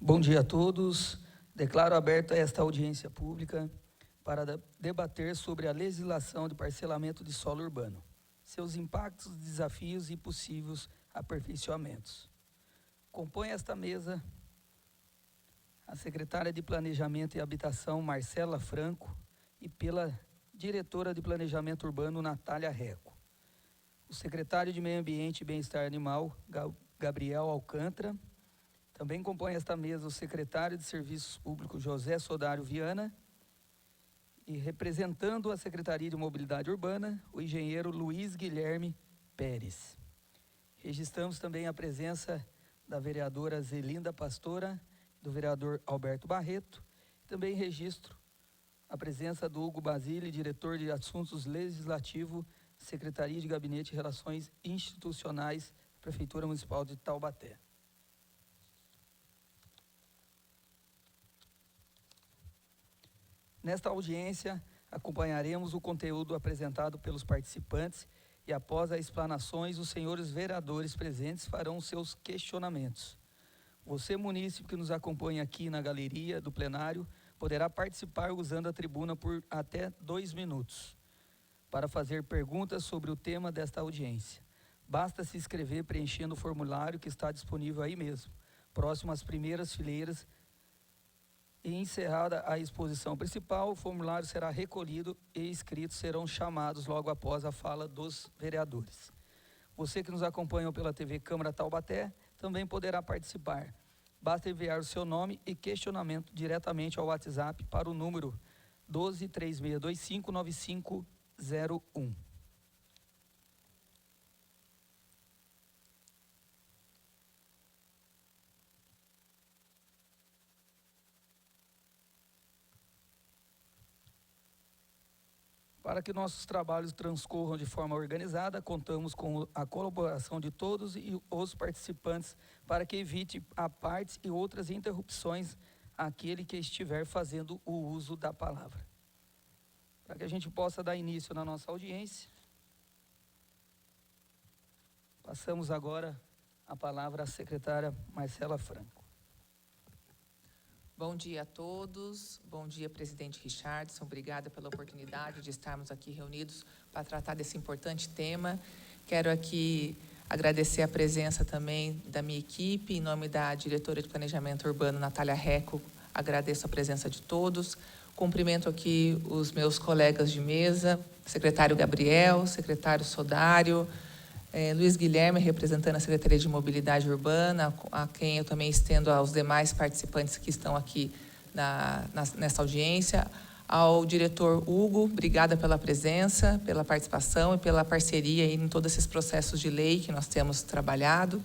Bom dia a todos. Declaro aberta esta audiência pública para debater sobre a legislação de parcelamento de solo urbano, seus impactos, desafios e possíveis aperfeiçoamentos. Compõe esta mesa a secretária de Planejamento e Habitação, Marcela Franco, e pela diretora de Planejamento Urbano, Natália Reco. O secretário de Meio Ambiente e Bem-Estar Animal, Gabriel Alcântara. Também compõe esta mesa o secretário de Serviços Públicos, José Sodário Viana, e representando a Secretaria de Mobilidade Urbana, o engenheiro Luiz Guilherme Pérez. Registramos também a presença da vereadora Zelinda Pastora, do vereador Alberto Barreto. Também registro a presença do Hugo Basile, diretor de Assuntos Legislativos, Secretaria de Gabinete e Relações Institucionais, Prefeitura Municipal de Taubaté. Nesta audiência, acompanharemos o conteúdo apresentado pelos participantes e, após as explanações, os senhores vereadores presentes farão seus questionamentos. Você, munícipe que nos acompanha aqui na galeria do plenário, poderá participar usando a tribuna por até 2 minutos para fazer perguntas sobre o tema desta audiência. Basta se inscrever preenchendo o formulário que está disponível aí mesmo, próximo às primeiras fileiras. E encerrada a exposição principal, o formulário será recolhido e inscritos serão chamados logo após a fala dos vereadores. Você que nos acompanha pela TV Câmara Taubaté também poderá participar. Basta enviar o seu nome e questionamento diretamente ao WhatsApp para o número 1236259501. Para que nossos trabalhos transcorram de forma organizada, contamos com a colaboração de todos e os participantes para que evite a partes e outras interrupções àquele que estiver fazendo o uso da palavra. Para que a gente possa dar início na nossa audiência, passamos agora a palavra à secretária Marcela Franco. Bom dia a todos, bom dia, presidente Richardson, obrigada pela oportunidade de estarmos aqui reunidos para tratar desse importante tema. Quero aqui agradecer a presença também da minha equipe, em nome da diretora de Planejamento Urbano, Natália Reco, agradeço a presença de todos. Cumprimento aqui os meus colegas de mesa, secretário Gabriel, secretário Sodário, Luiz Guilherme, representando a Secretaria de Mobilidade Urbana, a quem eu também estendo aos demais participantes que estão aqui nessa audiência, ao diretor Hugo, obrigada pela presença, pela participação e pela parceria em todos esses processos de lei que nós temos trabalhado,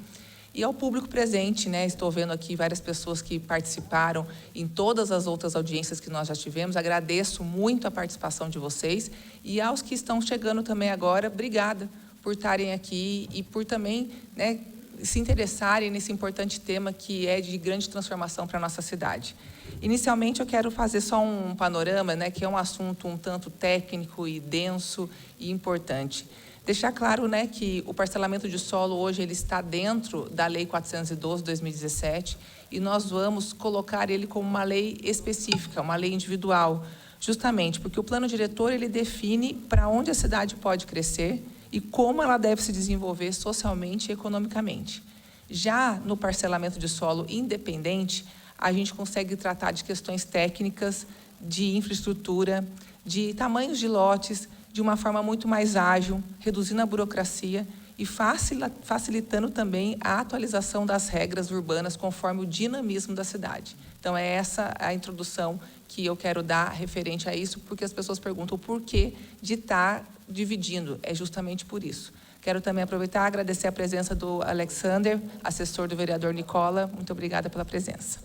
e ao público presente, né? Estou vendo aqui várias pessoas que participaram em todas as outras audiências que nós já tivemos, agradeço muito a participação de vocês, e aos que estão chegando também agora, obrigada por estarem aqui e por também, né, se interessarem nesse importante tema que é de grande transformação para a nossa cidade. Inicialmente, eu quero fazer só um panorama, né, que é um assunto um tanto técnico e denso e importante. Deixar claro, né, que o parcelamento de solo hoje ele está dentro da Lei 412/2017 e nós vamos colocar ele como uma lei específica, uma lei individual, justamente porque o plano diretor ele define para onde a cidade pode crescer e como ela deve se desenvolver socialmente e economicamente. Já no parcelamento de solo independente, a gente consegue tratar de questões técnicas, de infraestrutura, de tamanhos de lotes, de uma forma muito mais ágil, reduzindo a burocracia e facilitando também a atualização das regras urbanas conforme o dinamismo da cidade. Então, é essa a introdução que eu quero dar referente a isso, porque as pessoas perguntam o porquê de estar dividindo. É justamente por isso. Quero também aproveitar e agradecer a presença do Alexander, assessor do vereador Nicola. Muito obrigada pela presença.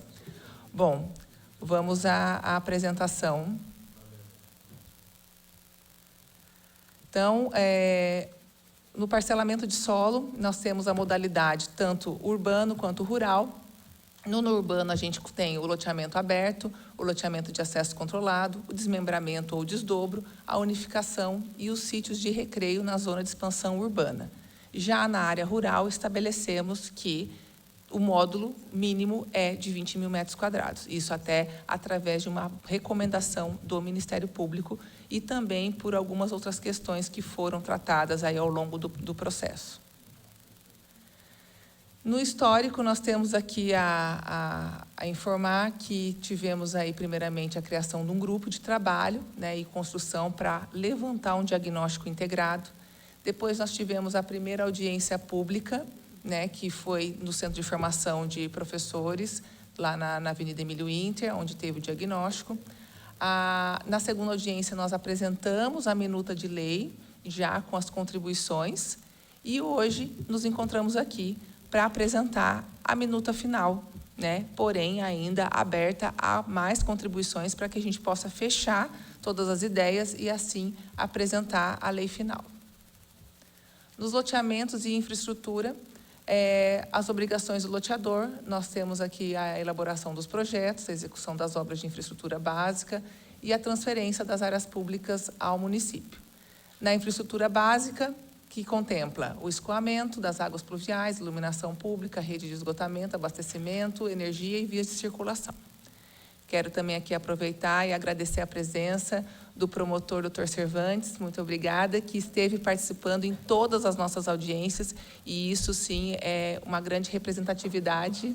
Bom, Vamos à apresentação. Então, no parcelamento de solo, nós temos a modalidade tanto urbano quanto rural. No urbano, a gente tem o loteamento aberto, o loteamento de acesso controlado, o desmembramento ou desdobro, a unificação e os sítios de recreio na zona de expansão urbana. Já na área rural, estabelecemos que o módulo mínimo é de 20 mil metros quadrados. Isso até através de uma recomendação do Ministério Público e também por algumas outras questões que foram tratadas aí ao longo do processo. No histórico, nós temos aqui a informar que tivemos aí, primeiramente, a criação de um grupo de trabalho, né, e construção para levantar um diagnóstico integrado. Depois, nós tivemos a primeira audiência pública, né, que foi no Centro de Formação de Professores, lá na Avenida Emílio Inter, onde teve o diagnóstico. Na segunda audiência, nós apresentamos a minuta de lei, já com as contribuições, e hoje nos encontramos aqui para apresentar a minuta final, né? Porém, ainda aberta a mais contribuições para que a gente possa fechar todas as ideias e, assim, apresentar a lei final. Nos loteamentos e infraestrutura, as obrigações do loteador, nós temos aqui a elaboração dos projetos, a execução das obras de infraestrutura básica e a transferência das áreas públicas ao município. Na infraestrutura básica, que contempla o escoamento das águas pluviais, iluminação pública, rede de esgotamento, abastecimento, energia e vias de circulação. Quero também aqui aproveitar e agradecer a presença do promotor, Dr. Cervantes, muito obrigada, que esteve participando em todas as nossas audiências, e isso, sim, é uma grande representatividade,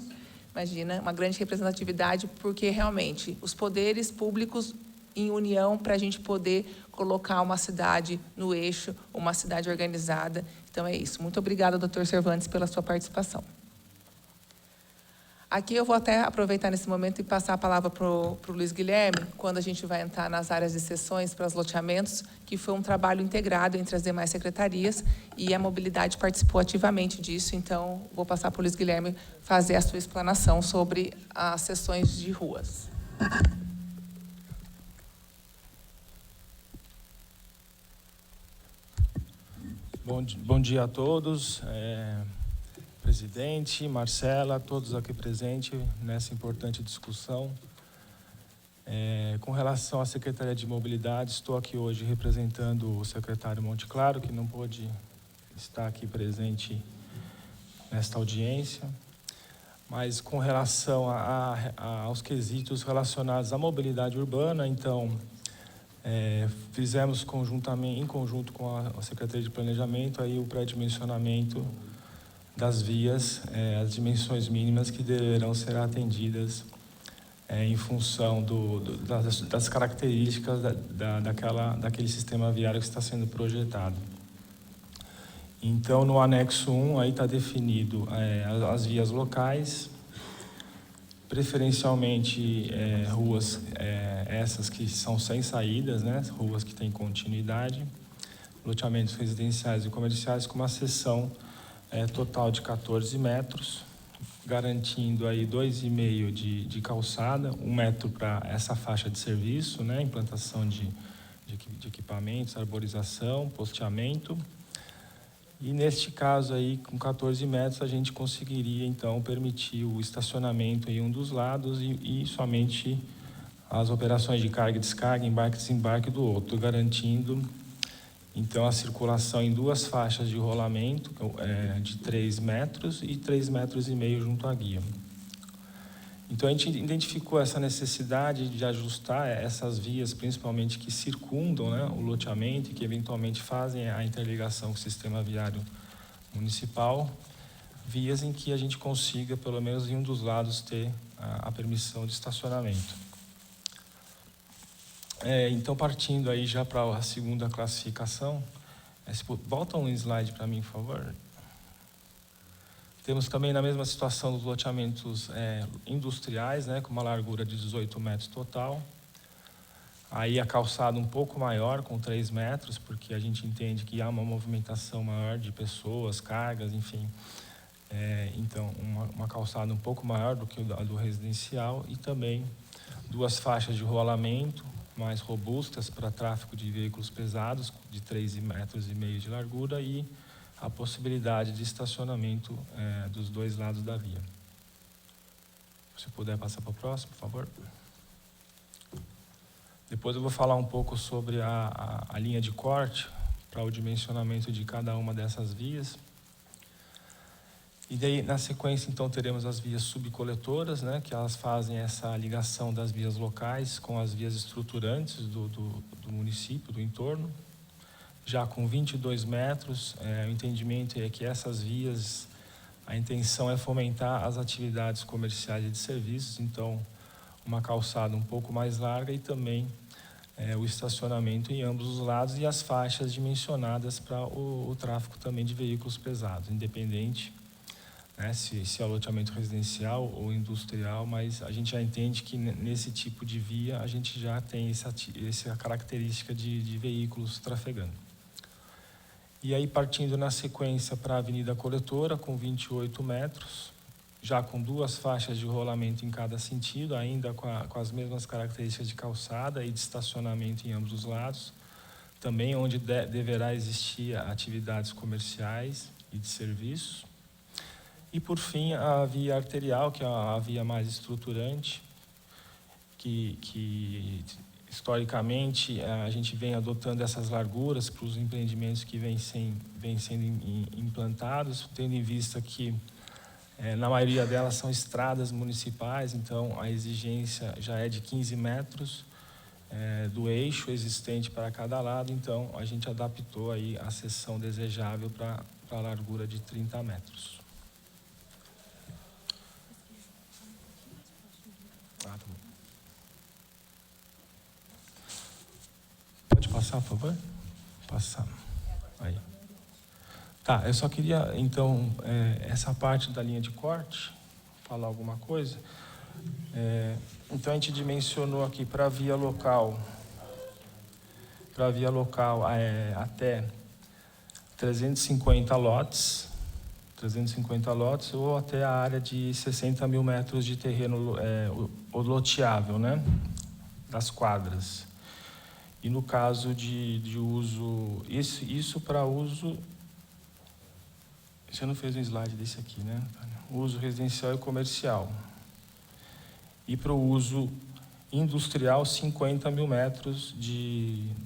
imagina, uma grande representatividade, porque, realmente, os poderes públicos em união para a gente poder colocar uma cidade no eixo, uma cidade organizada. Então, é isso. Muito obrigada, Dr. Cervantes, pela sua participação. Aqui eu vou até aproveitar nesse momento e passar a palavra para o Luiz Guilherme, quando a gente vai entrar nas áreas de sessões para os loteamentos, que foi um trabalho integrado entre as demais secretarias e a mobilidade participou ativamente disso. Então, vou passar para o Luiz Guilherme fazer a sua explanação sobre as sessões de ruas. Bom dia a todos, presidente, Marcela, todos aqui presentes nessa importante discussão. Com relação à Secretaria de Mobilidade, estou aqui hoje representando o secretário Monte Claro, que não pôde estar aqui presente nesta audiência. Mas com relação aos quesitos relacionados à mobilidade urbana, então, fizemos em conjunto com a Secretaria de Planejamento aí o pré-dimensionamento das vias, as dimensões mínimas que deverão ser atendidas em função das características daquele sistema viário que está sendo projetado. Então, no anexo 1, aí está definido as vias locais, preferencialmente ruas essas que são sem saídas, né? Ruas que têm continuidade, loteamentos residenciais e comerciais com uma seção total de 14 metros, garantindo aí 2,5 de calçada, 1 metro para essa faixa de serviço, né? Implantação de equipamentos, arborização, posteamento. E neste caso aí, com 14 metros, a gente conseguiria então permitir o estacionamento em um dos lados e somente as operações de carga e descarga, embarque e desembarque do outro, garantindo então a circulação em 2 faixas de rolamento de 3 metros e 3,5 metros junto à guia. Então a gente identificou essa necessidade de ajustar essas vias, principalmente que circundam, né, o loteamento e que eventualmente fazem a interligação com o sistema viário municipal, vias em que a gente consiga, pelo menos em um dos lados, ter a permissão de estacionamento. Então, partindo aí já para a segunda classificação, volta um slide para mim, por favor. Temos também na mesma situação dos loteamentos industriais, né, com uma largura de 18 metros total. Aí a calçada um pouco maior, com 3 metros, porque a gente entende que há uma movimentação maior de pessoas, cargas, enfim. Então, uma calçada um pouco maior do que a do residencial e também 2 faixas de rolamento mais robustas para tráfego de veículos pesados, de 3,5 metros de largura, e a possibilidade de estacionamento dos 2 lados da via. Se puder passar para o próximo, por favor. Depois eu vou falar um pouco sobre a linha de corte para o dimensionamento de cada uma dessas vias. E daí, na sequência, então, teremos as vias subcoletoras, né, que elas fazem essa ligação das vias locais com as vias estruturantes do município, do entorno. Já com 22 metros, o entendimento é que essas vias, a intenção é fomentar as atividades comerciais e de serviços, então, uma calçada um pouco mais larga e também o estacionamento em ambos os lados e as faixas dimensionadas para o tráfego também de veículos pesados, independente, né, se é loteamento residencial ou industrial, mas a gente já entende que nesse tipo de via a gente já tem essa característica de veículos trafegando. E aí, partindo na sequência para a Avenida Coletora, com 28 metros, já com 2 faixas de rolamento em cada sentido, ainda com as mesmas características de calçada e de estacionamento em ambos os lados, também onde deverá existir atividades comerciais e de serviços. E, por fim, a via arterial, que é a via mais estruturante, que historicamente a gente vem adotando essas larguras para os empreendimentos que vêm sendo implantados, tendo em vista que, na maioria delas, são estradas municipais, então a exigência já é de 15 metros do eixo existente para cada lado, então a gente adaptou aí a seção desejável para a largura de 30 metros. Tá bom. Pode passar, por favor? Passar. Aí. Tá, eu só queria, então, essa parte da linha de corte, falar alguma coisa. Então, a gente dimensionou aqui para a via local, até 350 lotes, ou até a área de 60 mil metros de terreno loteável, né, das quadras. E no caso de uso, isso para uso, você não fez um slide desse aqui, né? Uso residencial e comercial. E para o uso industrial, 50 mil metros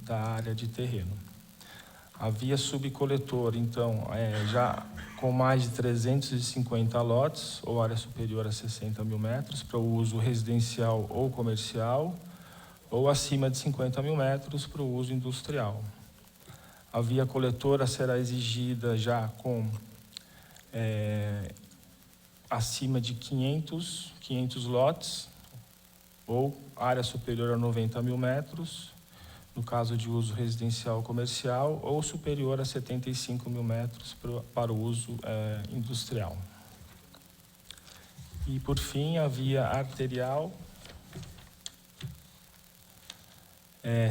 da área de terreno. A via subcoletora, então, já com mais de 350 lotes, ou área superior a 60 mil metros, para o uso residencial ou comercial, ou acima de 50 mil metros para o uso industrial. A via coletora será exigida já com acima de 500 lotes, ou área superior a 90 mil metros, no caso de uso residencial ou comercial, ou superior a 75 mil metros para o uso industrial. E, por fim, a via arterial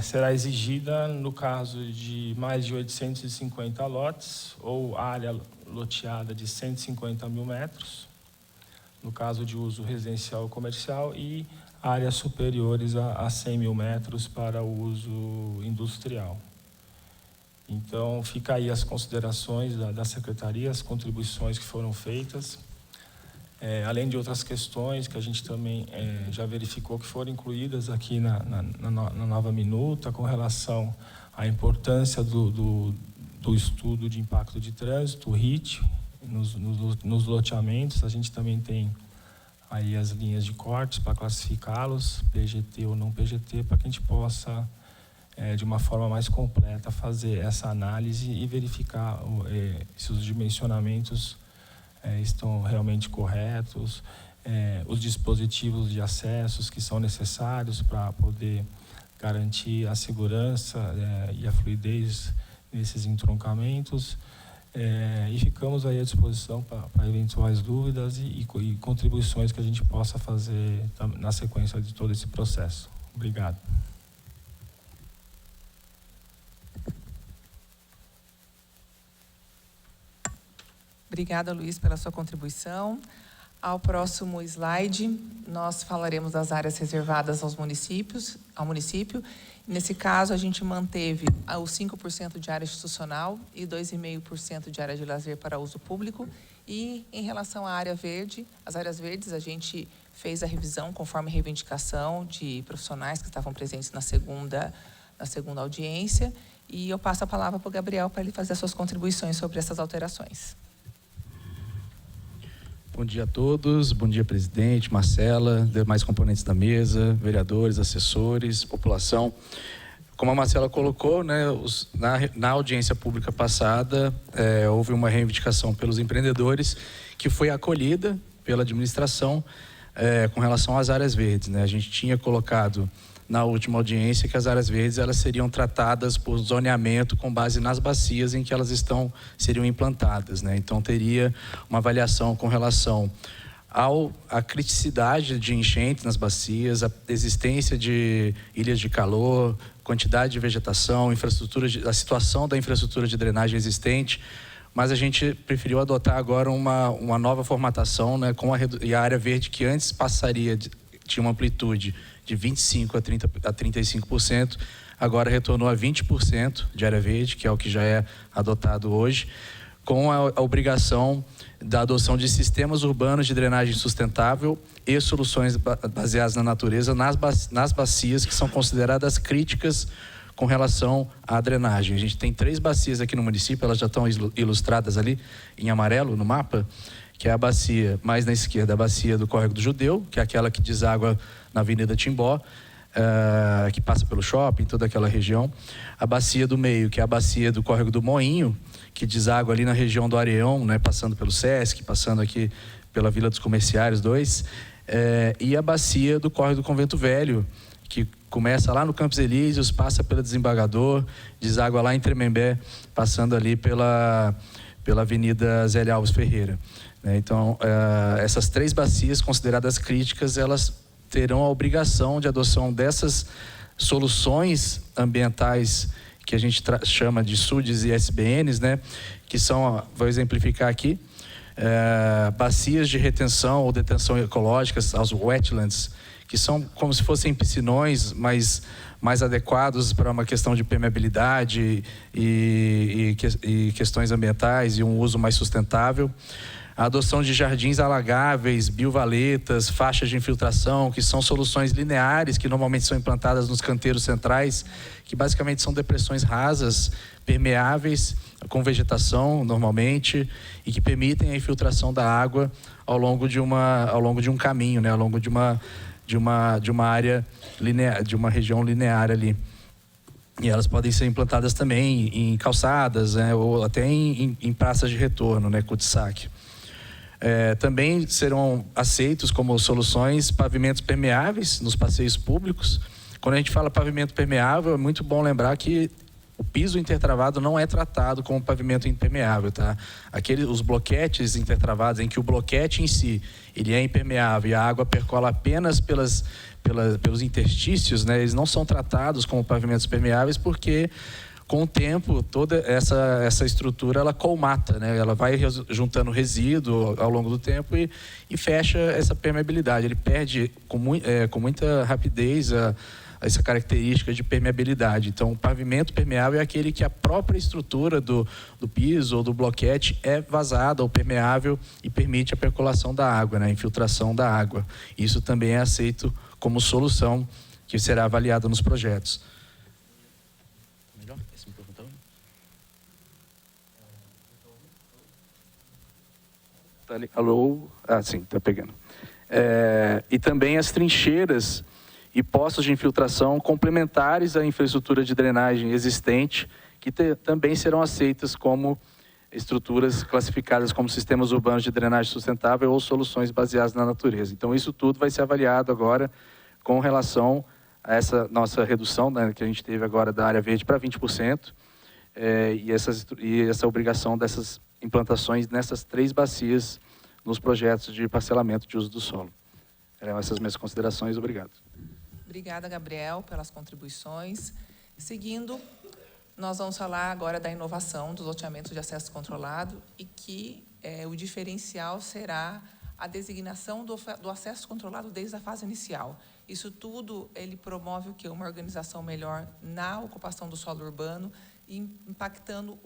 será exigida no caso de mais de 850 lotes, ou área loteada de 150 mil metros, no caso de uso residencial ou comercial, e áreas superiores a 100 mil metros para o uso industrial. Então, fica aí as considerações da Secretaria, as contribuições que foram feitas, além de outras questões que a gente também já verificou que foram incluídas aqui na nova minuta, com relação à importância do estudo de impacto de trânsito, o RIT, nos loteamentos. A gente também tem aí as linhas de cortes para classificá-los, PGT ou não PGT, para que a gente possa, de uma forma mais completa, fazer essa análise e verificar se os dimensionamentos estão realmente corretos, os dispositivos de acessos que são necessários para poder garantir a segurança e a fluidez nesses entroncamentos. E ficamos aí à disposição para eventuais dúvidas e contribuições que a gente possa fazer na sequência de todo esse processo. Obrigado. Obrigada, Luiz, pela sua contribuição. Ao próximo slide, nós falaremos das áreas reservadas ao município. Nesse caso, a gente manteve os 5% de área institucional e 2,5% de área de lazer para uso público. E, em relação à área verde, as áreas verdes, a gente fez a revisão conforme reivindicação de profissionais que estavam presentes na segunda audiência. E eu passo a palavra para o Gabriel para ele fazer as suas contribuições sobre essas alterações. Bom dia a todos, bom dia presidente, Marcela, demais componentes da mesa, vereadores, assessores, população. Como a Marcela colocou, né, na audiência pública passada, houve uma reivindicação pelos empreendedores que foi acolhida pela administração com relação às áreas verdes, né? A gente tinha colocado na última audiência que as áreas verdes elas seriam tratadas por zoneamento com base nas bacias em que elas seriam implantadas, né? Então teria uma avaliação com relação à criticidade de enchente nas bacias, a existência de ilhas de calor, quantidade de vegetação, a situação da infraestrutura de drenagem existente, mas a gente preferiu adotar agora uma nova formatação, né, e a área verde que antes tinha uma amplitude de 25% a 35%, agora retornou a 20% de área verde, que é o que já é adotado hoje, com a obrigação da adoção de sistemas urbanos de drenagem sustentável e soluções baseadas na natureza nas bacias que são consideradas críticas com relação à drenagem. A gente tem 3 bacias aqui no município, elas já estão ilustradas ali em amarelo no mapa, que é a bacia mais na esquerda, a bacia do Córrego do Judeu, que é aquela que deságua na Avenida Timbó, que passa pelo shopping, toda aquela região. A bacia do meio, que é a bacia do Córrego do Moinho, que deságua ali na região do Areão, né, passando pelo Sesc, passando aqui pela Vila dos Comerciários 2. E a bacia do Córrego do Convento Velho, que começa lá no Campos Elíseos, passa pelo Desembargador, deságua lá em Tremembé, passando ali pela Avenida Zélia Alves Ferreira. Então, essas 3 bacias consideradas críticas, elas terão a obrigação de adoção dessas soluções ambientais que a gente chama de SUDs e SBNs, né? Que são, vou exemplificar aqui, bacias de retenção ou detenção ecológicas, as wetlands, que são como se fossem piscinões, mas mais adequados para uma questão de permeabilidade e questões ambientais e um uso mais sustentável. A adoção de jardins alagáveis, biovaletas, faixas de infiltração, que são soluções lineares que normalmente são implantadas nos canteiros centrais, que basicamente são depressões rasas, permeáveis, com vegetação normalmente, e que permitem a infiltração da água ao longo de um caminho, né? Ao longo de uma área linear, de uma região linear ali. E elas podem ser implantadas também em calçadas, né? Ou até em praças de retorno, né? Cul-de-sac. Também serão aceitos como soluções pavimentos permeáveis nos passeios públicos. Quando a gente fala pavimento permeável, é muito bom lembrar que o piso intertravado não é tratado como pavimento impermeável, tá? Os bloquetes intertravados, em que o bloquete em si ele é impermeável e a água percola apenas pelos interstícios, né? Eles não são tratados como pavimentos permeáveis porque com o tempo, toda essa estrutura, ela colmata, né? Ela vai juntando resíduo ao longo do tempo e fecha essa permeabilidade. Ele perde com muita rapidez essa característica de permeabilidade. Então, o pavimento permeável é aquele que a própria estrutura do piso ou do bloquete é vazada ou permeável e permite a percolação da água, né? A infiltração da água. Isso também é aceito como solução que será avaliada nos projetos. Alô? Ah, sim, está pegando. E também as trincheiras e poços de infiltração complementares à infraestrutura de drenagem existente, que também serão aceitas como estruturas classificadas como sistemas urbanos de drenagem sustentável ou soluções baseadas na natureza. Então, isso tudo vai ser avaliado agora com relação a essa nossa redução, né, que a gente teve agora da área verde para 20%, e essa obrigação dessas implantações nessas 3 bacias nos projetos de parcelamento de uso do solo. Eram essas minhas considerações. Obrigado. Obrigada, Gabriel, pelas contribuições. Seguindo, nós vamos falar agora da inovação dos loteamentos de acesso controlado e que o diferencial será a designação do acesso controlado desde a fase inicial. Isso tudo, ele promove o quê? Uma organização melhor na ocupação do solo urbano, impactando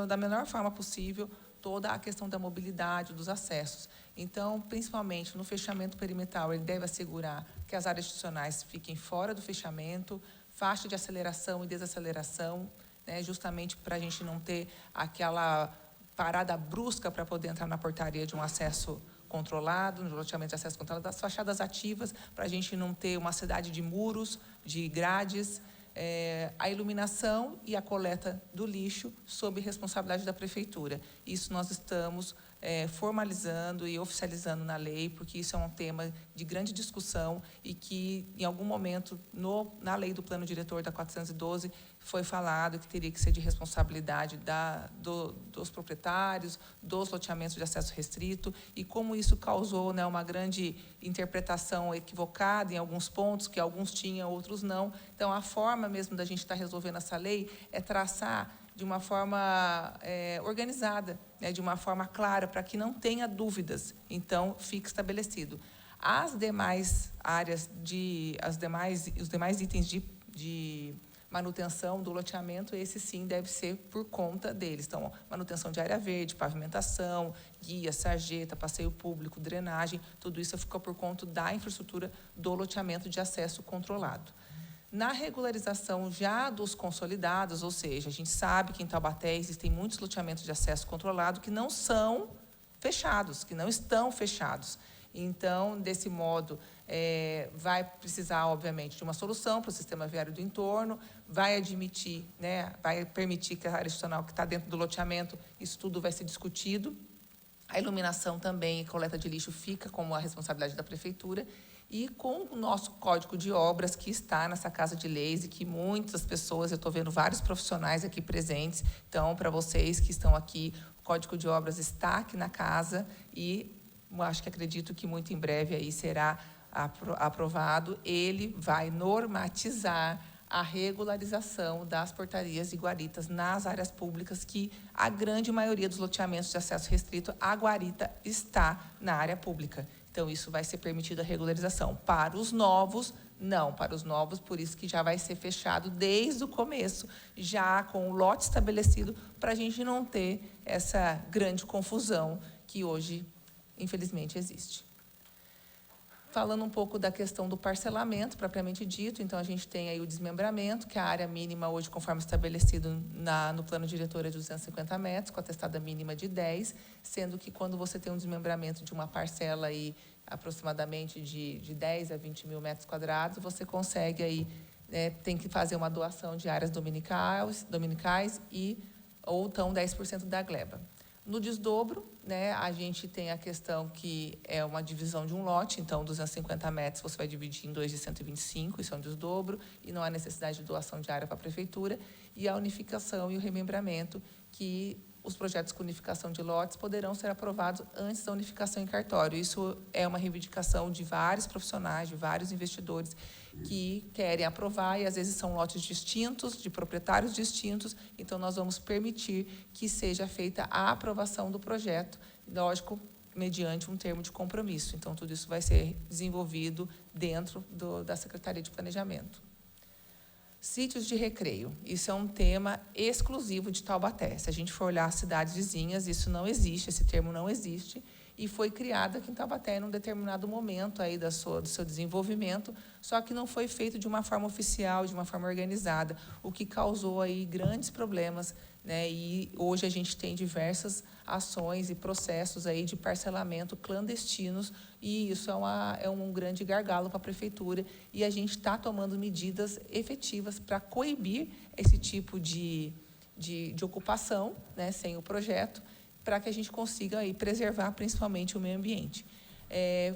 da menor forma possível toda a questão da mobilidade, dos acessos. Então, principalmente no fechamento perimetral, ele deve assegurar que as áreas institucionais fiquem fora do fechamento, faixa de aceleração e desaceleração, né, justamente para a gente não ter aquela parada brusca para poder entrar na portaria de um acesso controlado, no loteamento de acesso controlado, das fachadas ativas, para a gente não ter uma cidade de muros, de grades, a iluminação e a coleta do lixo sob responsabilidade da prefeitura. Isso nós estamos formalizando e oficializando na lei, porque isso é um tema de grande discussão e que, em algum momento, na lei do plano diretor da 412, foi falado que teria que ser de responsabilidade dos proprietários, dos loteamentos de acesso restrito, e como isso causou, né, uma grande interpretação equivocada em alguns pontos, que alguns tinham, outros não. Então, a forma mesmo da gente estar resolvendo essa lei é traçar de uma forma organizada, né, de uma forma clara, para que não tenha dúvidas. Então, fique estabelecido. As demais áreas, os demais itens de manutenção do loteamento, esse sim deve ser por conta deles. Então, manutenção de área verde, pavimentação, guia, sarjeta, passeio público, drenagem, tudo isso fica por conta da infraestrutura do loteamento de acesso controlado. Na regularização já dos consolidados, ou seja, a gente sabe que em Taubaté existem muitos loteamentos de acesso controlado que não são fechados, que não estão fechados. Então, desse modo, vai precisar, obviamente, de uma solução para o sistema viário do entorno, vai admitir, né, vai permitir que a área institucional que está dentro do loteamento, isso tudo vai ser discutido. A iluminação também e coleta de lixo fica como a responsabilidade da prefeitura. E com o nosso Código de Obras, que está nessa Casa de Leis, e que muitas pessoas, eu estou vendo vários profissionais aqui presentes, então, para vocês que estão aqui, o Código de Obras está aqui na casa e acredito que muito em breve aí será aprovado. Ele vai normatizar a regularização das portarias e guaritas nas áreas públicas, que a grande maioria dos loteamentos de acesso restrito, a guarita está na área pública. Então, isso vai ser permitido a regularização. Para os novos, não. Para os novos, por isso que já vai ser fechado desde o começo, já com o lote estabelecido, para a gente não ter essa grande confusão que hoje, infelizmente, existe. Falando um pouco da questão do parcelamento, propriamente dito, então, a gente tem aí o desmembramento, que a área mínima hoje, conforme estabelecido no plano diretor, é de 250 metros, com a atestada mínima de 10, sendo que quando você tem um desmembramento de uma parcela aí, aproximadamente de 10 a 20 mil metros quadrados, você consegue aí, tem que fazer uma doação de áreas dominicais ou então 10% da gleba. No desdobro, né, a gente tem a questão que é uma divisão de um lote, então 250 metros você vai dividir em 2 de 125, isso é um desdobro, e não há necessidade de doação de área para a prefeitura, e a unificação e o remembramento, que os projetos com unificação de lotes poderão ser aprovados antes da unificação em cartório. Isso é uma reivindicação de vários profissionais, de vários investidores que querem aprovar, e às vezes são lotes distintos, de proprietários distintos, então nós vamos permitir que seja feita a aprovação do projeto, lógico, mediante um termo de compromisso. Então, tudo isso vai ser desenvolvido dentro da Secretaria de Planejamento. Sítios de recreio. Isso é um tema exclusivo de Taubaté. Se a gente for olhar as cidades vizinhas, isso não existe, esse termo não existe, e foi criado aqui em Taubaté em um determinado momento aí do seu desenvolvimento, só que não foi feito de uma forma oficial, de uma forma organizada, o que causou aí grandes problemas, né? E hoje a gente tem diversas ações e processos aí de parcelamento clandestinos, e isso é um grande gargalo para a prefeitura, e a gente está tomando medidas efetivas para coibir esse tipo de ocupação, né, sem o projeto, para que a gente consiga aí preservar principalmente o meio ambiente.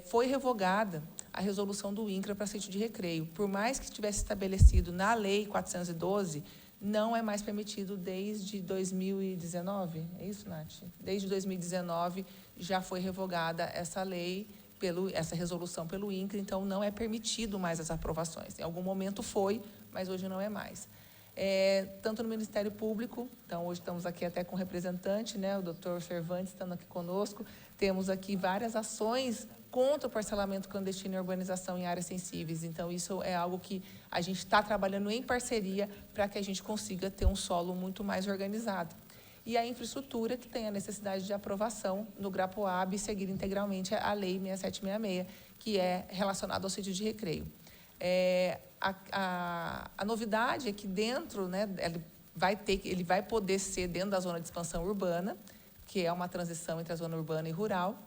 Foi revogada a resolução do INCRA para sítio de recreio. Por mais que estivesse estabelecido na Lei 412, não é mais permitido desde 2019. É isso, Nath? Desde 2019 já foi revogada essa lei, essa resolução pelo INCRA, então não é permitido mais as aprovações. Em algum momento foi, mas hoje não é mais. tanto no Ministério Público, então hoje estamos aqui até com o representante, né, o doutor Cervantes estando aqui conosco, temos aqui várias ações contra o parcelamento clandestino e urbanização em áreas sensíveis. Então, isso é algo que a gente está trabalhando em parceria para que a gente consiga ter um solo muito mais organizado. E a infraestrutura, que tem a necessidade de aprovação no GRAPOAB e seguir integralmente a Lei 6766, que é relacionada ao sítio de recreio. A novidade é que dentro, né, ele vai poder ser dentro da zona de expansão urbana, que é uma transição entre a zona urbana e rural.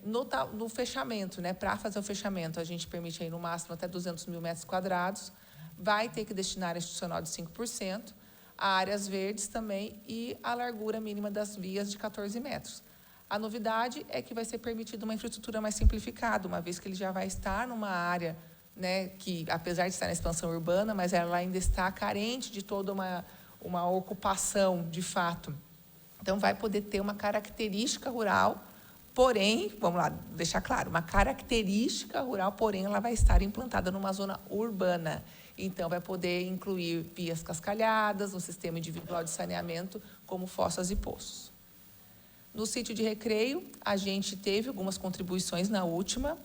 No fechamento, né, para fazer o fechamento, a gente permite aí no máximo até 200 mil metros quadrados, vai ter que destinar área institucional de 5%, a áreas verdes também e a largura mínima das vias de 14 metros. A novidade é que vai ser permitida uma infraestrutura mais simplificada, uma vez que ele já vai estar numa área, né, que, apesar de estar na expansão urbana, mas ela ainda está carente de toda uma ocupação, de fato. Então, vai poder ter uma característica rural, porém, vamos lá, deixar claro, uma característica rural, porém, ela vai estar implantada numa zona urbana. Então, vai poder incluir vias cascalhadas, um sistema individual de saneamento, como fossas e poços. No sítio de recreio, a gente teve algumas contribuições na última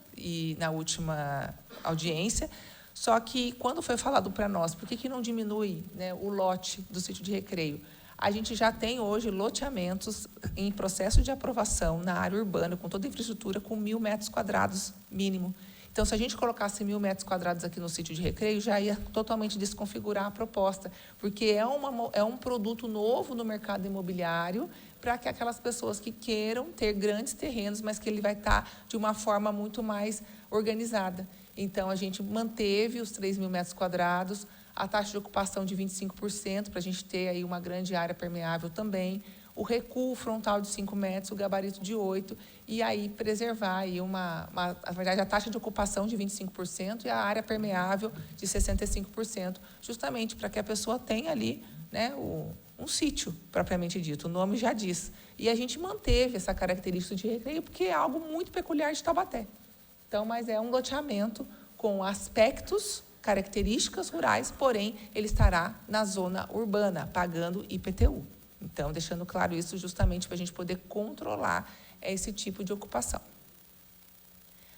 audiência, só que, quando foi falado para nós, por que não diminui, né, o lote do sítio de recreio? A gente já tem hoje loteamentos em processo de aprovação na área urbana, com toda a infraestrutura, com 1.000 metros quadrados mínimo. Então, se a gente colocasse 1.000 metros quadrados aqui no sítio de recreio, já ia totalmente desconfigurar a proposta, porque é um produto novo no mercado imobiliário, para que aquelas pessoas que queiram ter grandes terrenos, mas que ele vai estar de uma forma muito mais organizada. Então, a gente manteve os 3.000 metros quadrados, a taxa de ocupação de 25%, para a gente ter aí uma grande área permeável também, o recuo frontal de 5 metros, o gabarito de 8, e aí preservar aí na verdade, a taxa de ocupação de 25% e a área permeável de 65%, justamente para que a pessoa tenha ali, né, um sítio, propriamente dito, o nome já diz. E a gente manteve essa característica de recreio, porque é algo muito peculiar de Taubaté. Então, mas é um loteamento com aspectos, características rurais, porém, ele estará na zona urbana, pagando IPTU. Então, deixando claro isso justamente para a gente poder controlar esse tipo de ocupação.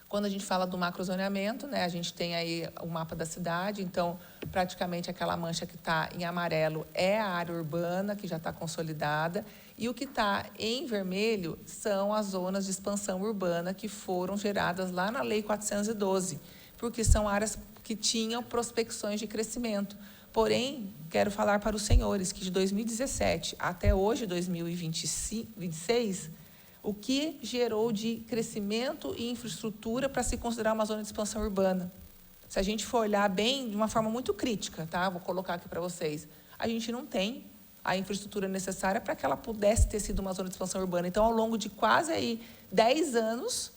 Quando a gente fala do macrozoneamento, né, a gente tem aí o mapa da cidade, então, praticamente aquela mancha que está em amarelo é a área urbana, que já está consolidada, e o que está em vermelho são as zonas de expansão urbana que foram geradas lá na Lei 412, porque são áreas que tinham prospecções de crescimento. Porém, quero falar para os senhores que de 2017 até hoje, 2026, o que gerou de crescimento e infraestrutura para se considerar uma zona de expansão urbana? Se a gente for olhar bem, de uma forma muito crítica, tá? Vou colocar aqui para vocês. A gente não tem a infraestrutura necessária para que ela pudesse ter sido uma zona de expansão urbana. Então, ao longo de quase aí 10 anos,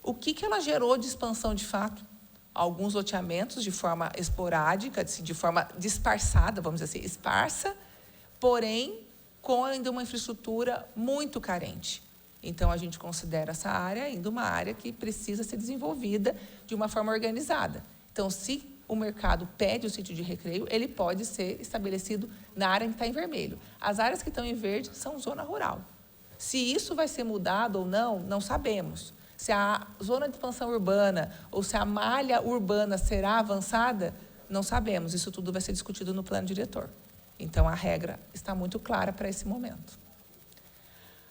o que ela gerou de expansão de fato? Alguns loteamentos de forma esporádica, de forma disfarçada, vamos dizer assim, esparsa, porém, com ainda uma infraestrutura muito carente. Então, a gente considera essa área ainda uma área que precisa ser desenvolvida de uma forma organizada. Então, se o mercado pede o sítio de recreio, ele pode ser estabelecido na área que está em vermelho. As áreas que estão em verde são zona rural. Se isso vai ser mudado ou não, não sabemos. Se a zona de expansão urbana ou se a malha urbana será avançada, não sabemos. Isso tudo vai ser discutido no plano diretor. Então, a regra está muito clara para esse momento.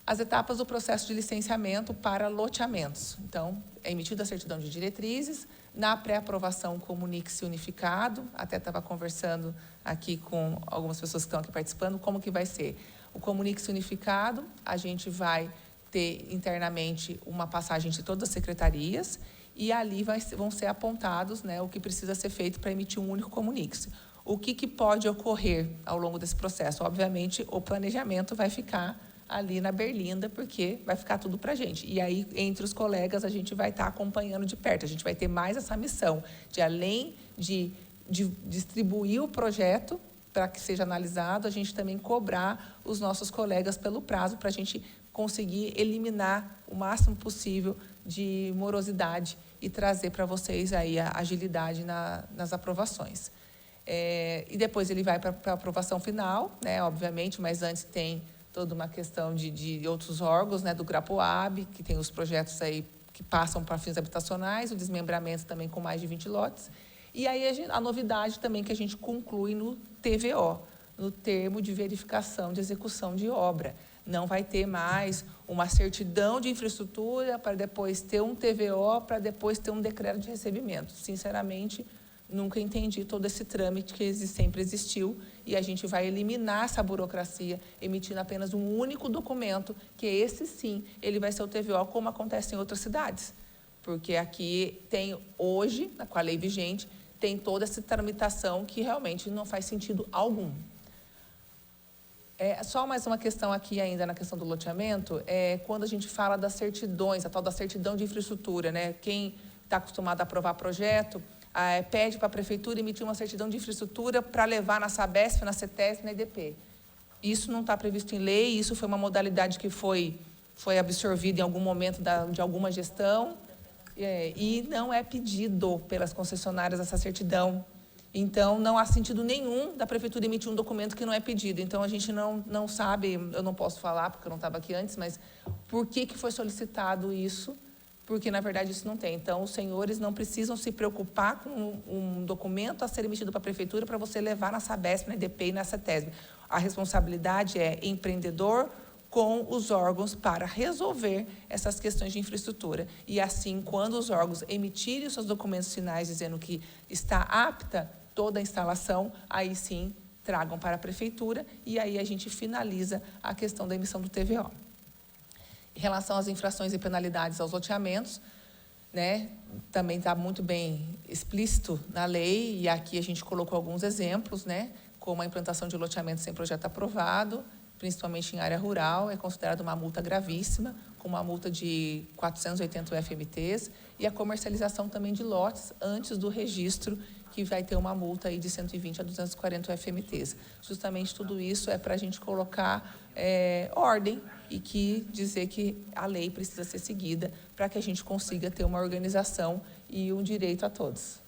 As etapas do processo de licenciamento para loteamentos. Então, é emitida a certidão de diretrizes, na pré-aprovação, comunique-se unificado, até estava conversando aqui com algumas pessoas que estão aqui participando, como que vai ser. O comunique-se unificado, a gente vai ter internamente uma passagem de todas as secretarias e ali vão ser apontados, né, o que precisa ser feito para emitir um único comunique-se. O que pode ocorrer ao longo desse processo? Obviamente, o planejamento vai ficar ali na berlinda, porque vai ficar tudo para a gente. E aí, entre os colegas, a gente vai estar acompanhando de perto. A gente vai ter mais essa missão de, além de distribuir o projeto para que seja analisado, a gente também cobrar os nossos colegas pelo prazo para a gente conseguir eliminar o máximo possível de morosidade e trazer para vocês aí a agilidade nas aprovações. E depois ele vai para a aprovação final, né, obviamente, mas antes tem toda uma questão de outros órgãos, né, do GRAPOAB, que tem os projetos aí que passam para fins habitacionais, o desmembramento também com mais de 20 lotes. E aí a novidade também que a gente conclui no TVO, no termo de verificação de execução de obra. Não vai ter mais uma certidão de infraestrutura para depois ter um TVO, para depois ter um decreto de recebimento. Sinceramente, nunca entendi todo esse trâmite que sempre existiu, e a gente vai eliminar essa burocracia, emitindo apenas um único documento, que esse sim, ele vai ser o TVO, como acontece em outras cidades. Porque aqui tem, hoje, com a lei vigente, tem toda essa tramitação que realmente não faz sentido algum. Só mais uma questão aqui ainda na questão do loteamento, quando a gente fala das certidões, a tal da certidão de infraestrutura, né? Quem está acostumado a aprovar projeto, pede para a prefeitura emitir uma certidão de infraestrutura para levar na Sabesp, na CETESB, na EDP. Isso não está previsto em lei, isso foi uma modalidade que foi absorvida em algum momento de alguma gestão, e não é pedido pelas concessionárias essa certidão. Então, não há sentido nenhum da prefeitura emitir um documento que não é pedido. Então, a gente não sabe, eu não posso falar, porque eu não estava aqui antes, mas por que foi solicitado isso? Porque, na verdade, isso não tem. Então, os senhores não precisam se preocupar com um documento a ser emitido para a prefeitura para você levar na Sabesp, na EDP e na CETESB. A responsabilidade é empreendedor com os órgãos para resolver essas questões de infraestrutura. E assim, quando os órgãos emitirem os seus documentos finais dizendo que está apta toda a instalação, aí sim tragam para a prefeitura, e aí a gente finaliza a questão da emissão do TVO. Em relação às infrações e penalidades aos loteamentos, né, também está muito bem explícito na lei, e aqui a gente colocou alguns exemplos, né, como a implantação de loteamento sem projeto aprovado, principalmente em área rural, é considerada uma multa gravíssima, com uma multa de 480 UFMTs, e a comercialização também de lotes antes do registro, que vai ter uma multa aí de 120 a 240 UFMTs. Justamente tudo isso é para a gente colocar ordem e dizer que a lei precisa ser seguida para que a gente consiga ter uma organização e um direito a todos.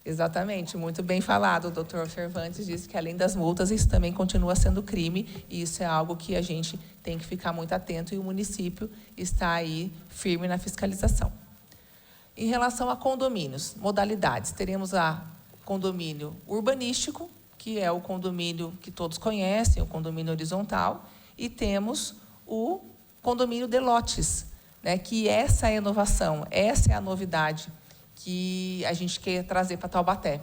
Exatamente, muito bem falado. O doutor Cervantes disse que, além das multas, isso também continua sendo crime, e isso é algo que a gente tem que ficar muito atento, e o município está aí firme na fiscalização. Em relação a condomínios, modalidades, teremos a condomínio urbanístico, que é o condomínio que todos conhecem, o condomínio horizontal, e temos o condomínio de lotes, né, que essa é a inovação, essa é a novidade que a gente quer trazer para Taubaté.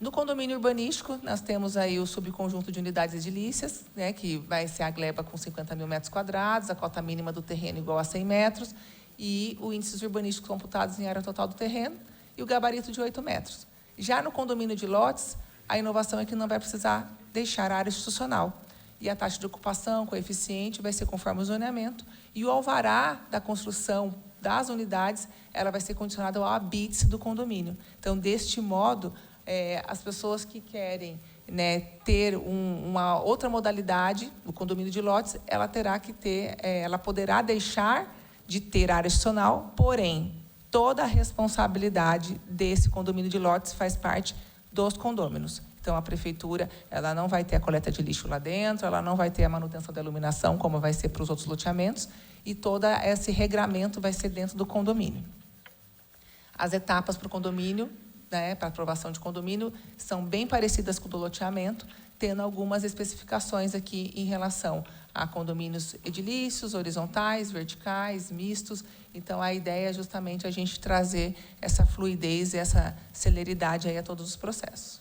No condomínio urbanístico, nós temos aí o subconjunto de unidades edilícias, né, que vai ser a gleba com 50 mil metros quadrados, a cota mínima do terreno igual a 100 metros, e os índices urbanísticos computados em área total do terreno, e o gabarito de 8 metros. Já no condomínio de lotes, a inovação é que não vai precisar deixar a área institucional. E a taxa de ocupação, coeficiente, vai ser conforme o zoneamento, e o alvará da construção das unidades, ela vai ser condicionada ao habite do condomínio. Então, deste modo, as pessoas que querem, né, ter uma outra modalidade, o condomínio de lotes, ela terá que ter, ela poderá deixar de ter área institucional, porém, toda a responsabilidade desse condomínio de lotes faz parte dos condôminos. Então, a prefeitura, ela não vai ter a coleta de lixo lá dentro, ela não vai ter a manutenção da iluminação, como vai ser para os outros loteamentos, e todo esse regramento vai ser dentro do condomínio. As etapas para o condomínio, né, para aprovação de condomínio, são bem parecidas com o do loteamento, tendo algumas especificações aqui em relação a condomínios edilícios, horizontais, verticais, mistos. Então, a ideia é justamente a gente trazer essa fluidez e essa celeridade aí a todos os processos.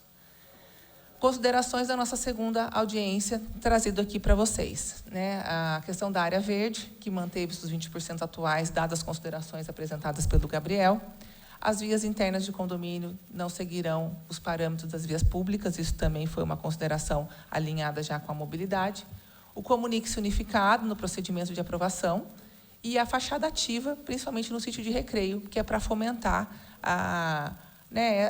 Considerações da nossa segunda audiência, trazido aqui para vocês, né? A questão da área verde, que manteve os 20% atuais, dadas as considerações apresentadas pelo Gabriel. As vias internas de condomínio não seguirão os parâmetros das vias públicas, isso também foi uma consideração alinhada já com a mobilidade. O comunique-se unificado no procedimento de aprovação, e a fachada ativa, principalmente no sítio de recreio, que é para fomentar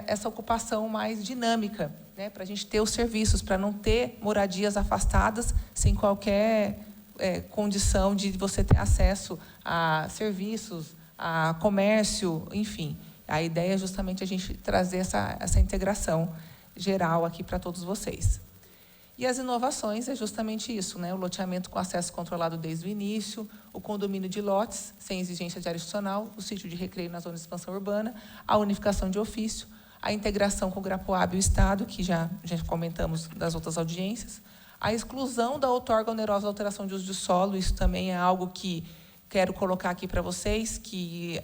essa ocupação mais dinâmica, né, para a gente ter os serviços, para não ter moradias afastadas sem qualquer condição de você ter acesso a serviços, a comércio, enfim. A ideia é justamente a gente trazer essa integração geral aqui para todos vocês. E as inovações é justamente isso, né? O loteamento com acesso controlado desde o início, o condomínio de lotes, sem exigência de área adicional, o sítio de recreio na zona de expansão urbana, a unificação de ofício, a integração com o Grapoab e o Estado, que já comentamos das outras audiências, a exclusão da outorga onerosa da alteração de uso de solo, isso também é algo que quero colocar aqui para vocês, que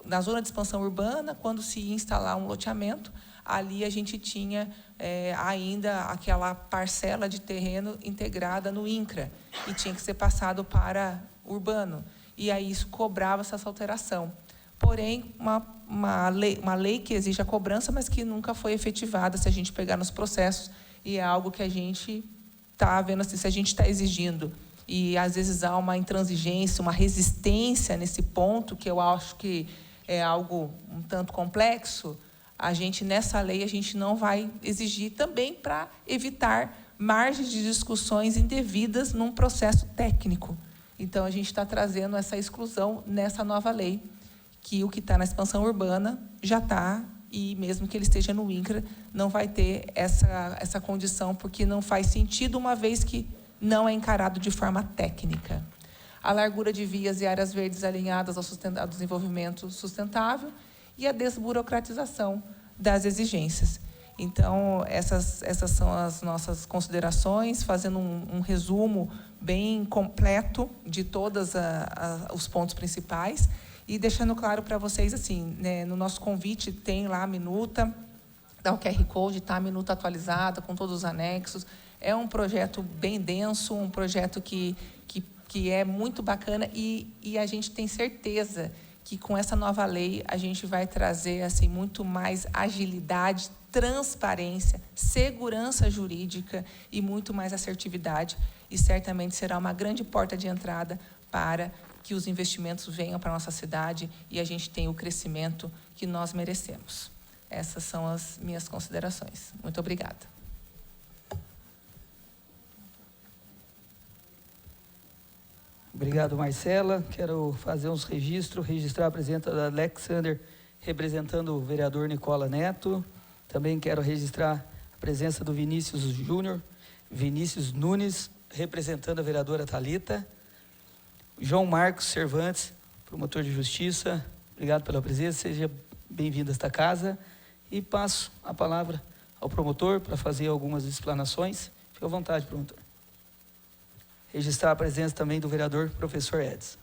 na zona de expansão urbana, quando se ia instalar um loteamento, ali a gente tinha ainda aquela parcela de terreno integrada no INCRA, e tinha que ser passado para urbano. E aí isso cobrava essa alteração. Porém, uma lei que exige a cobrança, mas que nunca foi efetivada, se a gente pegar nos processos, e é algo que a gente está vendo, assim, se a gente está exigindo, e às vezes há uma intransigência, uma resistência nesse ponto, que eu acho que é algo um tanto complexo, a gente, nessa lei, a gente não vai exigir também para evitar margens de discussões indevidas num processo técnico. Então, a gente está trazendo essa exclusão nessa nova lei, que o que está na expansão urbana já está, e mesmo que ele esteja no INCRA, não vai ter essa condição, porque não faz sentido, uma vez que não é encarado de forma técnica. A largura de vias e áreas verdes alinhadas ao desenvolvimento sustentável e a desburocratização das exigências. Então, essas são as nossas considerações, fazendo um resumo bem completo de todos os pontos principais, e deixando claro para vocês, assim, né, no nosso convite tem lá a minuta, dá o QR Code, está a minuta atualizada, com todos os anexos. É um projeto bem denso, um projeto que é muito bacana, e a gente tem certeza que com essa nova lei a gente vai trazer, assim, muito mais agilidade, transparência, segurança jurídica e muito mais assertividade, e certamente será uma grande porta de entrada para que os investimentos venham para a nossa cidade e a gente tenha o crescimento que nós merecemos. Essas são as minhas considerações. Muito obrigada. Obrigado, Marcela. Quero fazer uns registros, registrar a presença da Alexander, representando o vereador Nicola Neto. Também quero registrar a presença do Vinícius Júnior, Vinícius Nunes, representando a vereadora Thalita. João Marcos Cervantes, promotor de justiça. Obrigado pela presença, seja bem-vindo a esta casa. E passo a palavra ao promotor para fazer algumas explanações. Fique à vontade, promotor. Registrar a presença também do vereador professor Edson.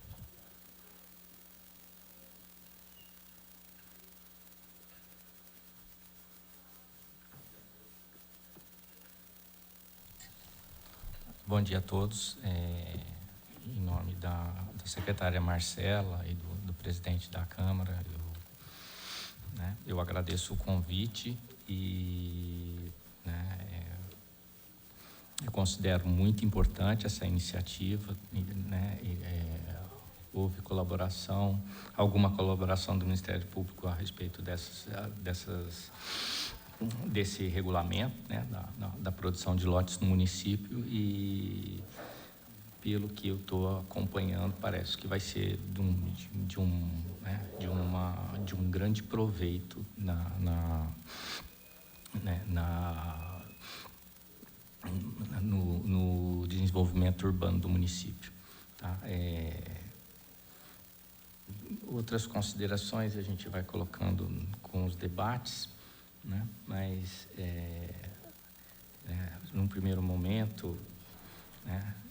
Bom dia a todos. Em nome da secretária Marcela e do presidente da Câmara, eu agradeço o convite e eu considero muito importante essa iniciativa. Houve colaboração, alguma colaboração do Ministério Público a respeito desse regulamento, da produção de lotes no município, e pelo que eu estou acompanhando, parece que vai ser de um grande proveito no desenvolvimento urbano do município. Tá? Outras considerações a gente vai colocando com os debates, mas num primeiro momento,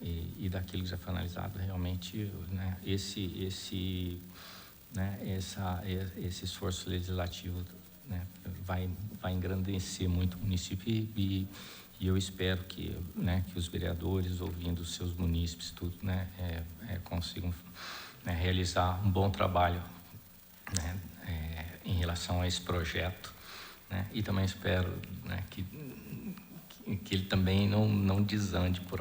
e daquilo que já foi analisado, realmente, esse esforço legislativo, vai engrandecer muito o município, e eu espero que os vereadores, ouvindo os seus munícipes, tudo, consigam realizar um bom trabalho em relação a esse projeto, e também espero que ele também não desande por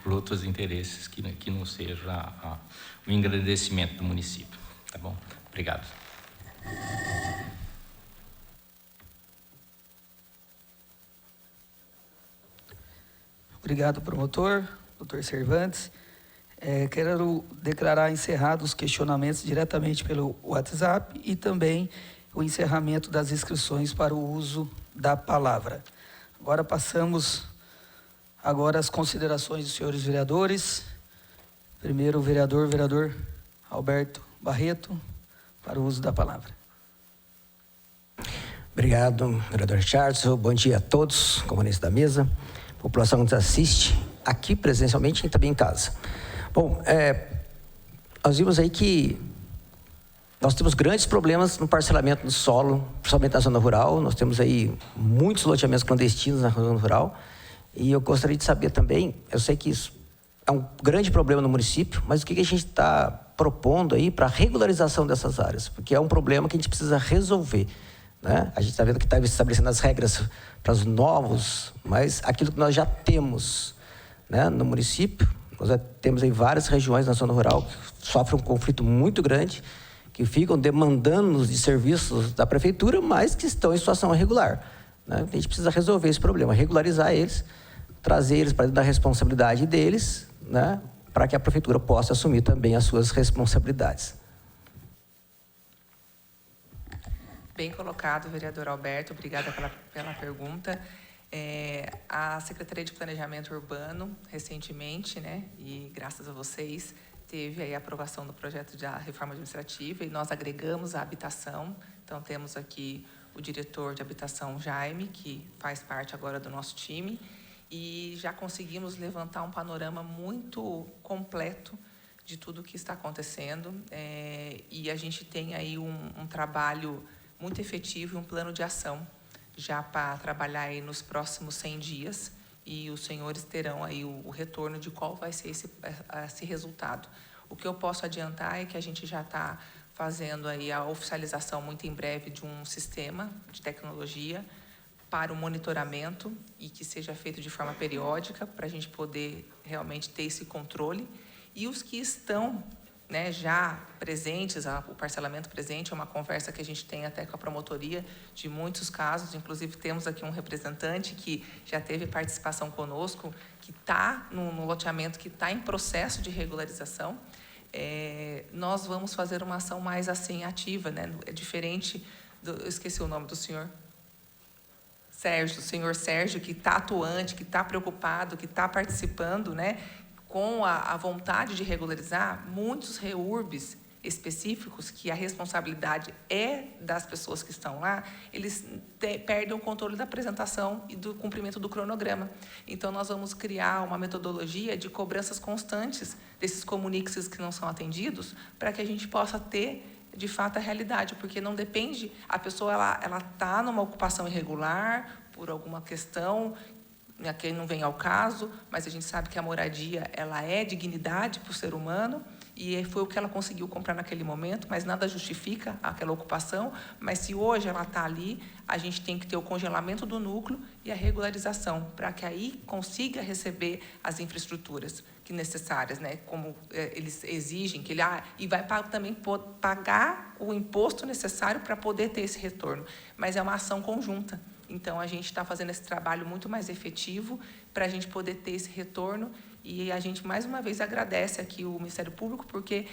outros interesses, que não seja o engrandecimento do município. Tá bom? Obrigado. Obrigado, promotor, doutor Cervantes. Quero declarar encerrados os questionamentos diretamente pelo WhatsApp e também o encerramento das inscrições para o uso da palavra. Agora passamos às considerações dos senhores vereadores. Primeiro o vereador Alberto Barreto, para o uso da palavra. Obrigado, vereador Richardson. Bom dia a todos, componentes da mesa, população que nos assiste aqui presencialmente e também em casa. Bom, nós vimos aí que nós temos grandes problemas no parcelamento do solo, principalmente na zona rural. Nós temos aí muitos loteamentos clandestinos na zona rural. E eu gostaria de saber também, eu sei que isso é um grande problema no município, mas o que a gente está propondo aí para a regularização dessas áreas? Porque é um problema que a gente precisa resolver, né? A gente está vendo que está estabelecendo as regras para os novos, mas aquilo que nós já temos, né, no município, nós já temos aí várias regiões na zona rural que sofrem um conflito muito grande, que ficam demandando de serviços da prefeitura, mas que estão em situação irregular, né? A gente precisa resolver esse problema, regularizar eles, trazer eles para dentro da responsabilidade deles, né, para que a prefeitura possa assumir também as suas responsabilidades. Bem colocado, vereador Alberto. Obrigada pela pergunta. A Secretaria de Planejamento Urbano, recentemente, né, e graças a vocês, teve aí a aprovação do projeto da reforma administrativa e nós agregamos a habitação. Então, temos aqui o diretor de habitação, Jaime, que faz parte agora do nosso time, e já conseguimos levantar um panorama muito completo de tudo o que está acontecendo. E a gente tem aí um trabalho muito efetivo e um plano de ação já para trabalhar aí nos próximos 100 dias, e os senhores terão aí o retorno de qual vai ser esse resultado. O que eu posso adiantar é que a gente já está fazendo aí a oficialização muito em breve de um sistema de tecnologia para o monitoramento e que seja feito de forma periódica para a gente poder realmente ter esse controle. E os que estão, né, já presentes, o parcelamento presente é uma conversa que a gente tem até com a promotoria de muitos casos, inclusive temos aqui um representante que já teve participação conosco, que está no loteamento, que está em processo de regularização. Nós vamos fazer uma ação mais assim ativa, né? É diferente eu esqueci o nome do senhor. Sérgio, o senhor Sérgio, que está atuante, que está preocupado, que está participando, né, com a vontade de regularizar. Muitos REURBs específicos, que a responsabilidade é das pessoas que estão lá, eles perdem o controle da apresentação e do cumprimento do cronograma. Então, nós vamos criar uma metodologia de cobranças constantes desses comuniques que não são atendidos, para que a gente possa ter, de fato, a realidade, porque não depende, a pessoa ela está numa ocupação irregular, por alguma questão, que não vem ao caso, mas a gente sabe que a moradia ela é dignidade para o ser humano, e foi o que ela conseguiu comprar naquele momento, mas nada justifica aquela ocupação. Mas se hoje ela está ali, a gente tem que ter o congelamento do núcleo e a regularização, para que aí consiga receber as infraestruturas que necessárias, né? Como eles exigem, que ele e vai também pagar o imposto necessário para poder ter esse retorno. Mas é uma ação conjunta. Então, a gente está fazendo esse trabalho muito mais efetivo para a gente poder ter esse retorno. E a gente, mais uma vez, agradece aqui o Ministério Público, porque,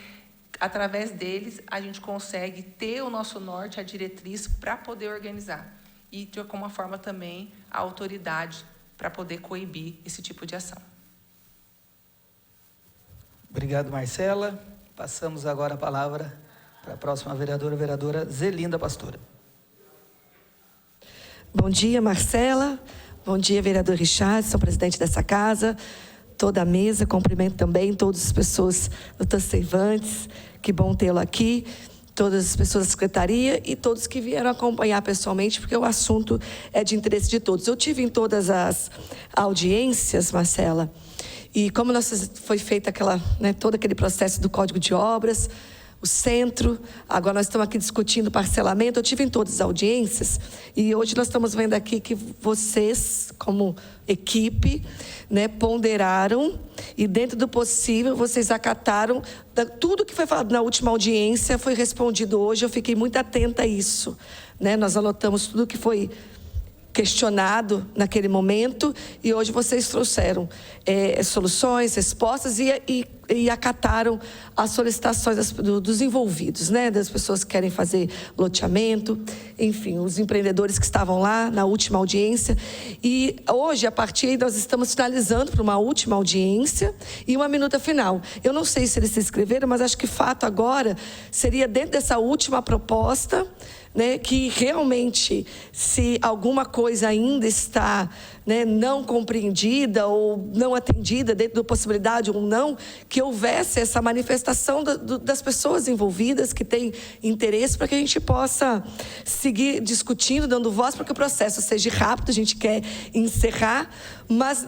através deles, a gente consegue ter o nosso norte, a diretriz, para poder organizar. E, de alguma forma, também, a autoridade para poder coibir esse tipo de ação. Obrigado, Marcela. Passamos agora a palavra para a próxima vereadora Zelinda Pastora. Bom dia, Marcela. Bom dia, vereador Richardson, presidente dessa casa, toda a mesa. Cumprimento também todas as pessoas do Tancervantes. Que bom tê-lo aqui. Todas as pessoas da secretaria e todos que vieram acompanhar pessoalmente, porque o assunto é de interesse de todos. Eu tive em todas as audiências, Marcela, e como foi feito todo aquele processo do Código de Obras, o centro, agora nós estamos aqui discutindo parcelamento. Eu tive em todas as audiências e hoje nós estamos vendo aqui que vocês, como equipe, né, ponderaram e, dentro do possível, vocês acataram tudo que foi falado na última audiência, foi respondido hoje. Eu fiquei muito atenta a isso, né? Nós anotamos tudo que foi questionado naquele momento e hoje vocês trouxeram soluções, respostas e e acataram as solicitações dos envolvidos, né? Das pessoas que querem fazer loteamento, enfim, os empreendedores que estavam lá na última audiência. E hoje, a partir daí, nós estamos finalizando para uma última audiência e uma minuta final. Eu não sei se eles se inscreveram, mas acho que fato agora seria dentro dessa última proposta, né, que realmente, se alguma coisa ainda está, né, não compreendida ou não atendida dentro da possibilidade ou não, que houvesse essa manifestação das pessoas envolvidas que têm interesse, para que a gente possa seguir discutindo, dando voz para que o processo seja rápido. A gente quer encerrar, mas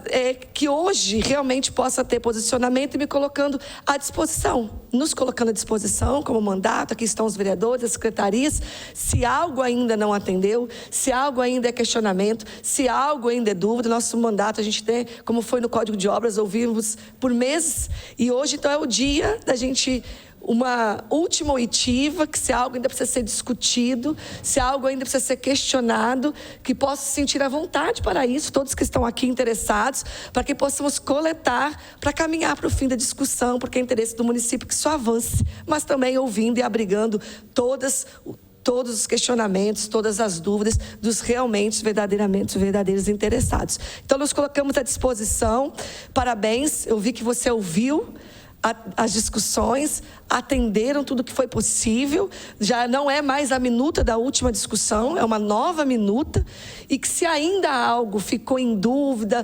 que hoje realmente possa ter posicionamento e me colocando à disposição, nos colocando à disposição como mandato. Aqui estão os vereadores, as secretarias. Se algo ainda não atendeu, se algo ainda é questionamento, se algo ainda é dúvida, nosso mandato, a gente tem, como foi no Código de Obras, ouvimos por meses, e hoje então é o dia da gente, uma última oitiva, que se algo ainda precisa ser discutido, se algo ainda precisa ser questionado, que possa se sentir à vontade para isso, todos que estão aqui interessados, para que possamos coletar, para caminhar para o fim da discussão, porque é interesse do município que só avance, mas também ouvindo e abrigando todos os questionamentos, todas as dúvidas dos verdadeiramente verdadeiros interessados. Então, nós colocamos à disposição. Parabéns, eu vi que você ouviu as discussões, atenderam tudo que foi possível, já não é mais a minuta da última discussão, é uma nova minuta, e que se ainda algo ficou em dúvida,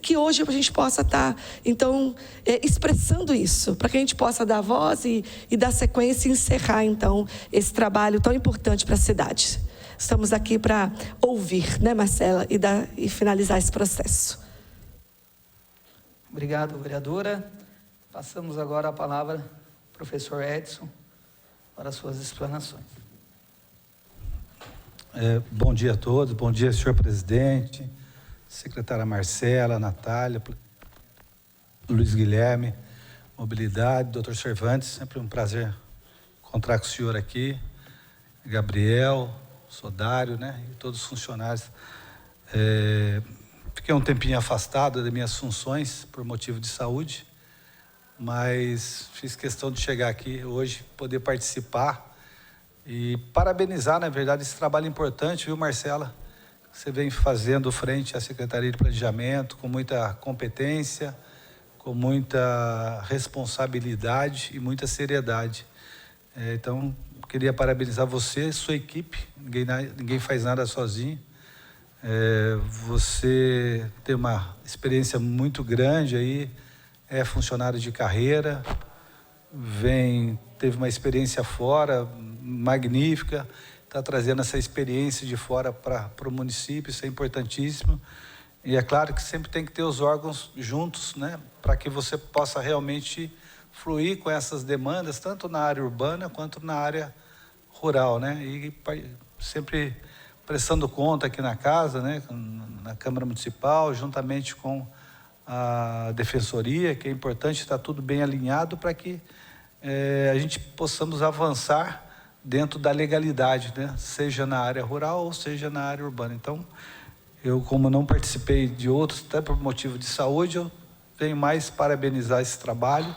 que hoje a gente possa estar, então, expressando isso, para que a gente possa dar voz e dar sequência e encerrar, então, esse trabalho tão importante para a cidade. Estamos aqui para ouvir, né, Marcela, e finalizar esse processo. Obrigado, vereadora. Passamos agora a palavra ao professor Edson para as suas explanações. Bom dia a todos, bom dia, senhor presidente, secretária Marcela, Natália, Luiz Guilherme, Mobilidade, doutor Cervantes, sempre um prazer encontrar com o senhor aqui, Gabriel, Sodário, né, e todos os funcionários. Fiquei um tempinho afastado das minhas funções por motivo de saúde, mas fiz questão de chegar aqui hoje, poder participar e parabenizar, na verdade, esse trabalho importante, viu, Marcela? Você vem fazendo frente à Secretaria de Planejamento com muita competência, com muita responsabilidade e muita seriedade. Então, queria parabenizar você, sua equipe, ninguém faz nada sozinho. Você tem uma experiência muito grande aí, é funcionário de carreira, teve uma experiência fora magnífica, está trazendo essa experiência de fora para o município, isso é importantíssimo. E é claro que sempre tem que ter os órgãos juntos, né, para que você possa realmente fluir com essas demandas, tanto na área urbana quanto na área rural, né, e sempre prestando conta aqui na casa, né, na Câmara Municipal, juntamente com a Defensoria, que é importante estar tudo bem alinhado para que a gente possamos avançar dentro da legalidade, né? Seja na área rural ou seja na área urbana. Então, eu, como não participei de outros, até por motivo de saúde, eu tenho mais parabenizar esse trabalho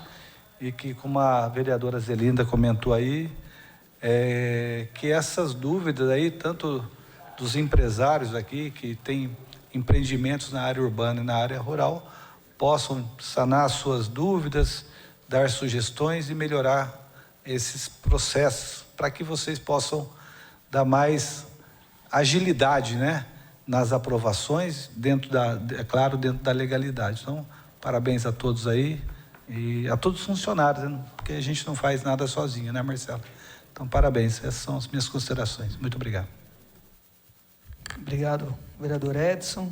e que, como a vereadora Zelinda comentou aí, que essas dúvidas aí, tanto dos empresários aqui, que têm empreendimentos na área urbana e na área rural, possam sanar suas dúvidas, dar sugestões e melhorar esses processos, para que vocês possam dar mais agilidade, né, nas aprovações, é claro, dentro da legalidade. Então, parabéns a todos aí e a todos os funcionários, né, porque a gente não faz nada sozinho, né, Marcelo? Então, parabéns, essas são as minhas considerações. Muito obrigado. Obrigado, vereador Edson.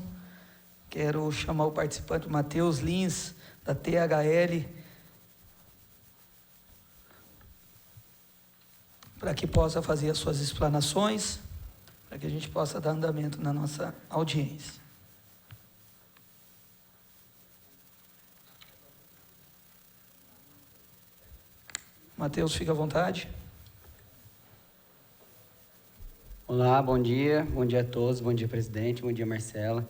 Quero chamar o participante Matheus Lins, da THL, para que possa fazer as suas explanações, para que a gente possa dar andamento na nossa audiência. Matheus, fica à vontade. Olá, bom dia a todos, bom dia, presidente, bom dia, Marcela.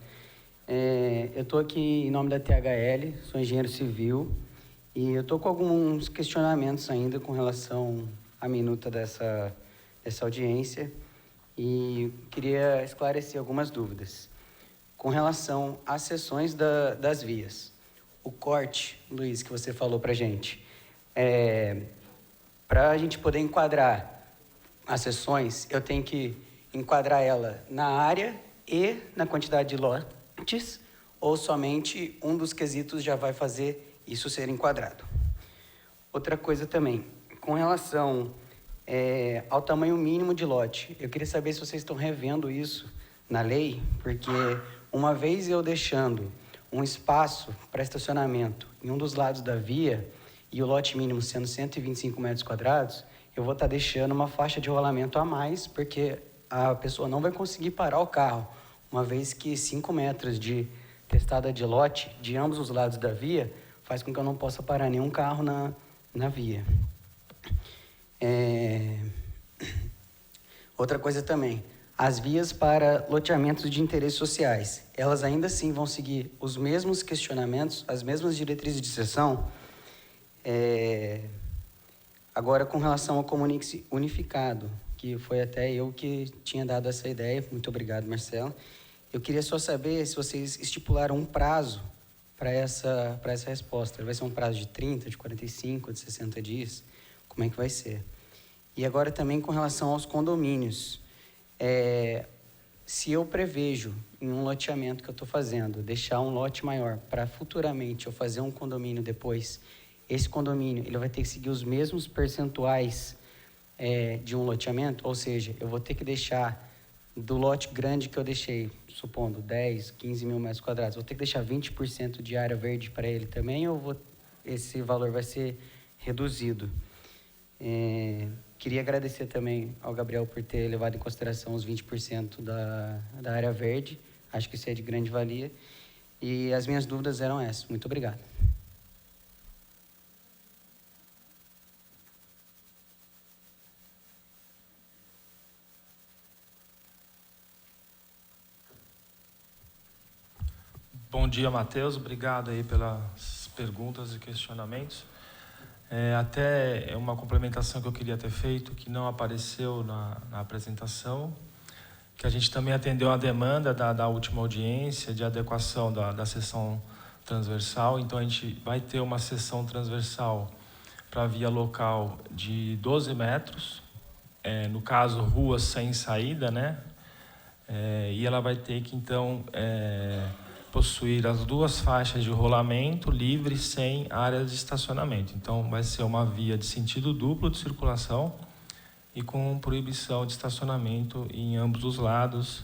Eu estou aqui em nome da THL, sou engenheiro civil E eu estou com alguns questionamentos ainda com relação à minuta dessa audiência e queria esclarecer algumas dúvidas. Com relação às sessões das vias, o corte, Luiz, que você falou para a gente, para a gente poder enquadrar as sessões, eu tenho que enquadrar ela na área e na quantidade de lotes, ou somente um dos quesitos já vai fazer isso ser enquadrado. Outra coisa também, com relação ao tamanho mínimo de lote, eu queria saber se vocês estão revendo isso na lei, porque uma vez eu deixando um espaço para estacionamento em um dos lados da via e o lote mínimo sendo 125 metros quadrados, eu vou estar deixando uma faixa de rolamento a mais, porque a pessoa não vai conseguir parar o carro, uma vez que 5 metros de testada de lote de ambos os lados da via faz com que eu não possa parar nenhum carro na via. Outra coisa também, as vias para loteamentos de interesses sociais, elas ainda assim vão seguir os mesmos questionamentos, as mesmas diretrizes de sessão. Agora, com relação ao Comunique-se Unificado, que foi até eu que tinha dado essa ideia, muito obrigado, Marcelo. Eu queria só saber se vocês estipularam um prazo para essa resposta. Vai ser um prazo de 30, de 45, de 60 dias? Como é que vai ser? E agora também com relação aos condomínios. Se eu prevejo em um loteamento que eu estou fazendo, deixar um lote maior para futuramente eu fazer um condomínio depois, esse condomínio ele vai ter que seguir os mesmos percentuais de um loteamento, ou seja, eu vou ter que deixar do lote grande que eu deixei, supondo 10, 15 mil metros quadrados, vou ter que deixar 20% de área verde para ele também, ou esse valor vai ser reduzido? Queria agradecer também ao Gabriel por ter levado em consideração os 20% da área verde, acho que isso é de grande valia, e as minhas dúvidas eram essas. Muito obrigado. Bom dia, Matheus. Obrigado aí pelas perguntas e questionamentos. Até uma complementação que eu queria ter feito, que não apareceu na apresentação, que a gente também atendeu a demanda da última audiência de adequação da seção transversal. Então, a gente vai ter uma seção transversal para a via local de 12 metros, no caso, ruas sem saída, né? E ela vai ter que, então, possuir as duas faixas de rolamento livre sem áreas de estacionamento. Então, vai ser uma via de sentido duplo de circulação e com proibição de estacionamento em ambos os lados.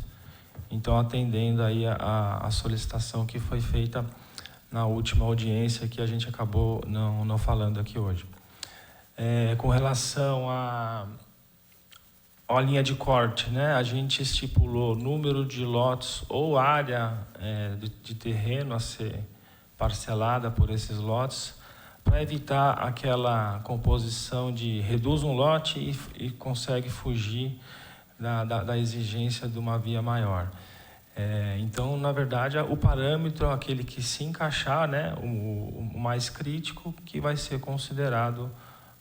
Então, atendendo aí a solicitação que foi feita na última audiência, que a gente acabou não falando aqui hoje. Com relação à linha de corte, né? A gente estipulou número de lotes ou área de terreno a ser parcelada por esses lotes, para evitar aquela composição de reduz um lote e consegue fugir da exigência de uma via maior. Então, na verdade, o parâmetro é aquele que se encaixar, né? O mais crítico, que vai ser considerado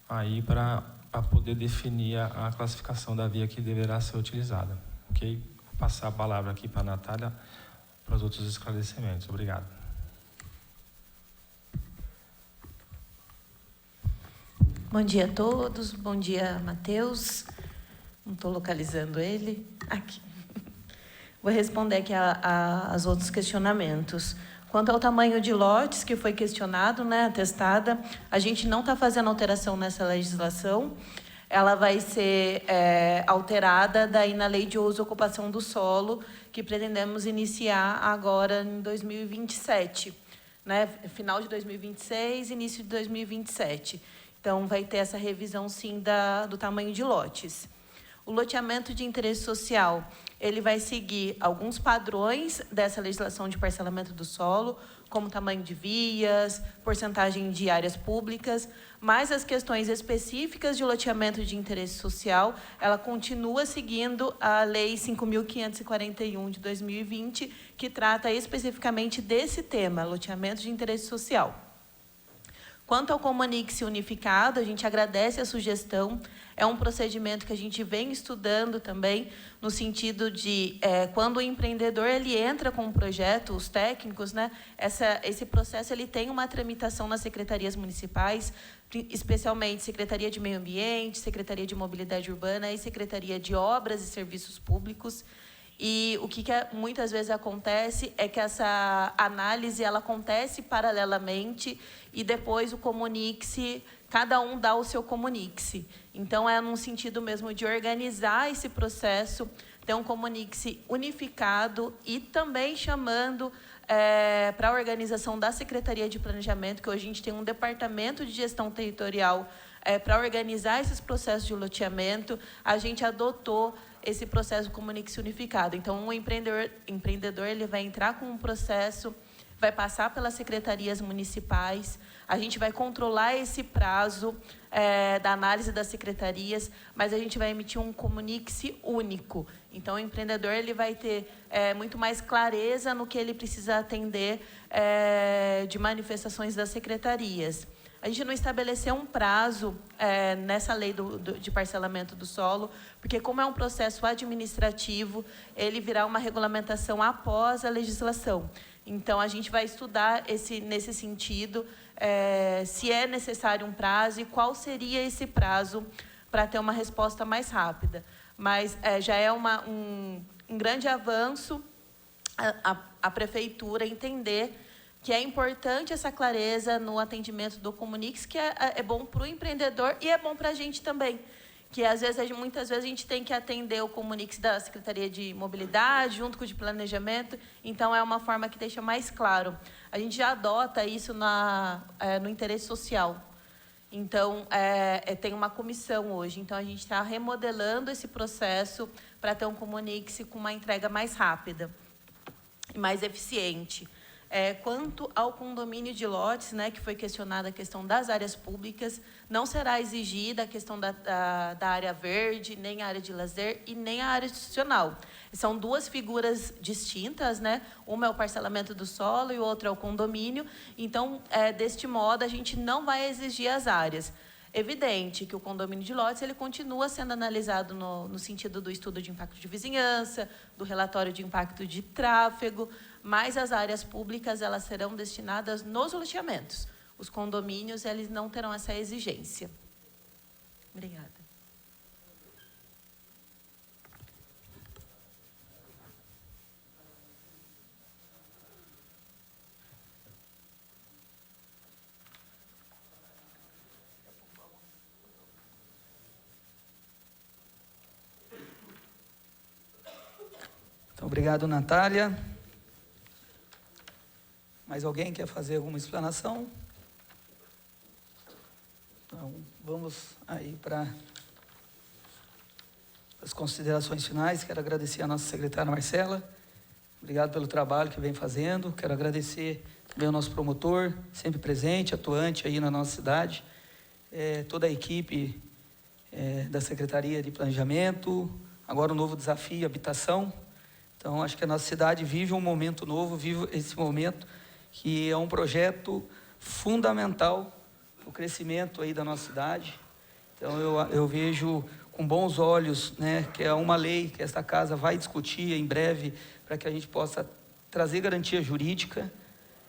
aí para poder definir a classificação da via que deverá ser utilizada. Ok? Vou passar a palavra aqui para a Natália para os outros esclarecimentos. Obrigado. Bom dia a todos. Bom dia, Matheus. Não estou localizando ele. Aqui. Vou responder aqui aos outros questionamentos. Quanto ao tamanho de lotes que foi questionado, né, atestada, a gente não está fazendo alteração nessa legislação. Ela vai ser alterada daí na Lei de Uso e Ocupação do Solo, que pretendemos iniciar agora em 2027, né, final de 2026, início de 2027. Então, vai ter essa revisão, sim, do tamanho de lotes. O loteamento de interesse social, ele vai seguir alguns padrões dessa legislação de parcelamento do solo, como tamanho de vias, porcentagem de áreas públicas, mas as questões específicas de loteamento de interesse social, ela continua seguindo a Lei 5.541 de 2020, que trata especificamente desse tema, loteamento de interesse social. Quanto ao Comunix unificado, a gente agradece a sugestão. É um procedimento que a gente vem estudando também, no sentido de, quando o empreendedor ele entra com um projeto, os técnicos, né, esse processo ele tem uma tramitação nas secretarias municipais, especialmente Secretaria de Meio Ambiente, Secretaria de Mobilidade Urbana e Secretaria de Obras e Serviços Públicos. E o que muitas vezes acontece é que essa análise ela acontece paralelamente e depois o Comunix, cada um dá o seu Comunix. Então, é num sentido mesmo de organizar esse processo, ter um Comunix unificado e também chamando para a organização da Secretaria de Planejamento, que hoje a gente tem um departamento de gestão territorial para organizar esses processos de loteamento, a gente adotou esse processo Comunix unificado. Então, o empreendedor ele vai entrar com um processo, vai passar pelas secretarias municipais, a gente vai controlar esse prazo da análise das secretarias, mas a gente vai emitir um Comunix único. Então, o empreendedor ele vai ter muito mais clareza no que ele precisa atender de manifestações das secretarias. A gente não estabeleceu um prazo nessa lei de parcelamento do solo, porque como é um processo administrativo, ele virá uma regulamentação após a legislação. Então, a gente vai estudar nesse sentido, se é necessário um prazo e qual seria esse prazo para ter uma resposta mais rápida. Mas já é um grande avanço a prefeitura entender que é importante essa clareza no atendimento do Comunix, que é bom para o empreendedor e é bom para a gente também. Que muitas vezes a gente tem que atender o Comunix da Secretaria de Mobilidade, junto com o de Planejamento, então é uma forma que deixa mais claro. A gente já adota isso no interesse social. Então, tem uma comissão hoje, então a gente está remodelando esse processo para ter um Comunix com uma entrega mais rápida e mais eficiente. Quanto ao condomínio de lotes, né, que foi questionada a questão das áreas públicas, não será exigida a questão da área verde, nem a área de lazer e nem a área institucional. São duas figuras distintas, né? Uma é o parcelamento do solo e o outro é o condomínio. Então, deste modo, a gente não vai exigir as áreas. Evidente que o condomínio de lotes ele continua sendo analisado no sentido do estudo de impacto de vizinhança, do relatório de impacto de tráfego, mas as áreas públicas elas serão destinadas nos loteamentos. Os condomínios eles não terão essa exigência. Obrigada. Então, obrigado, Natália. Mais alguém quer fazer alguma explanação? Então, vamos aí para as considerações finais. Quero agradecer a nossa secretária Marcela. Obrigado pelo trabalho que vem fazendo. Quero agradecer também ao nosso promotor, sempre presente, atuante aí na nossa cidade. Toda a equipe da Secretaria de Planejamento. Agora um novo desafio, habitação. Então, acho que a nossa cidade vive um momento novo, vive esse momento que é um projeto fundamental para o crescimento aí da nossa cidade. Então, eu vejo com bons olhos, né, que é uma lei que esta casa vai discutir em breve para que a gente possa trazer garantia jurídica,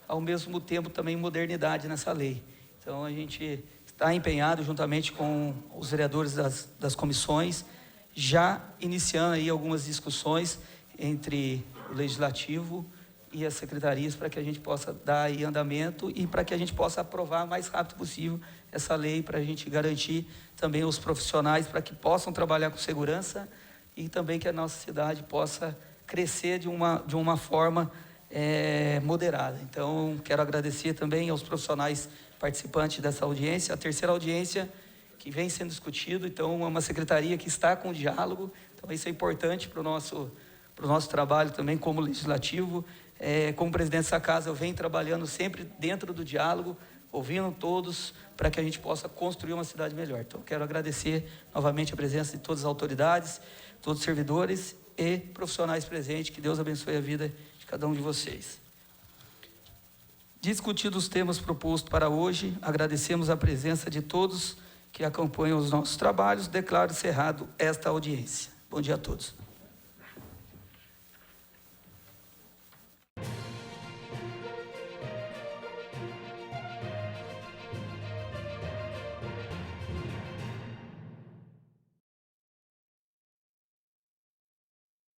ao mesmo tempo também modernidade nessa lei. Então, a gente está empenhado juntamente com os vereadores das comissões, já iniciando aí algumas discussões entre o Legislativo e as secretarias para que a gente possa dar aí andamento e para que a gente possa aprovar o mais rápido possível essa lei para a gente garantir também os profissionais para que possam trabalhar com segurança e também que a nossa cidade possa crescer de uma forma moderada. Então, quero agradecer também aos profissionais participantes dessa audiência, a terceira audiência que vem sendo discutido. Então, é uma secretaria que está com diálogo, então isso é importante para o nosso trabalho também como legislativo. Como presidente dessa casa, eu venho trabalhando sempre dentro do diálogo, ouvindo todos, para que a gente possa construir uma cidade melhor. Então, quero agradecer novamente a presença de todas as autoridades, todos os servidores e profissionais presentes. Que Deus abençoe a vida de cada um de vocês. Discutidos os temas propostos para hoje, agradecemos a presença de todos que acompanham os nossos trabalhos. Declaro encerrado esta audiência. Bom dia a todos.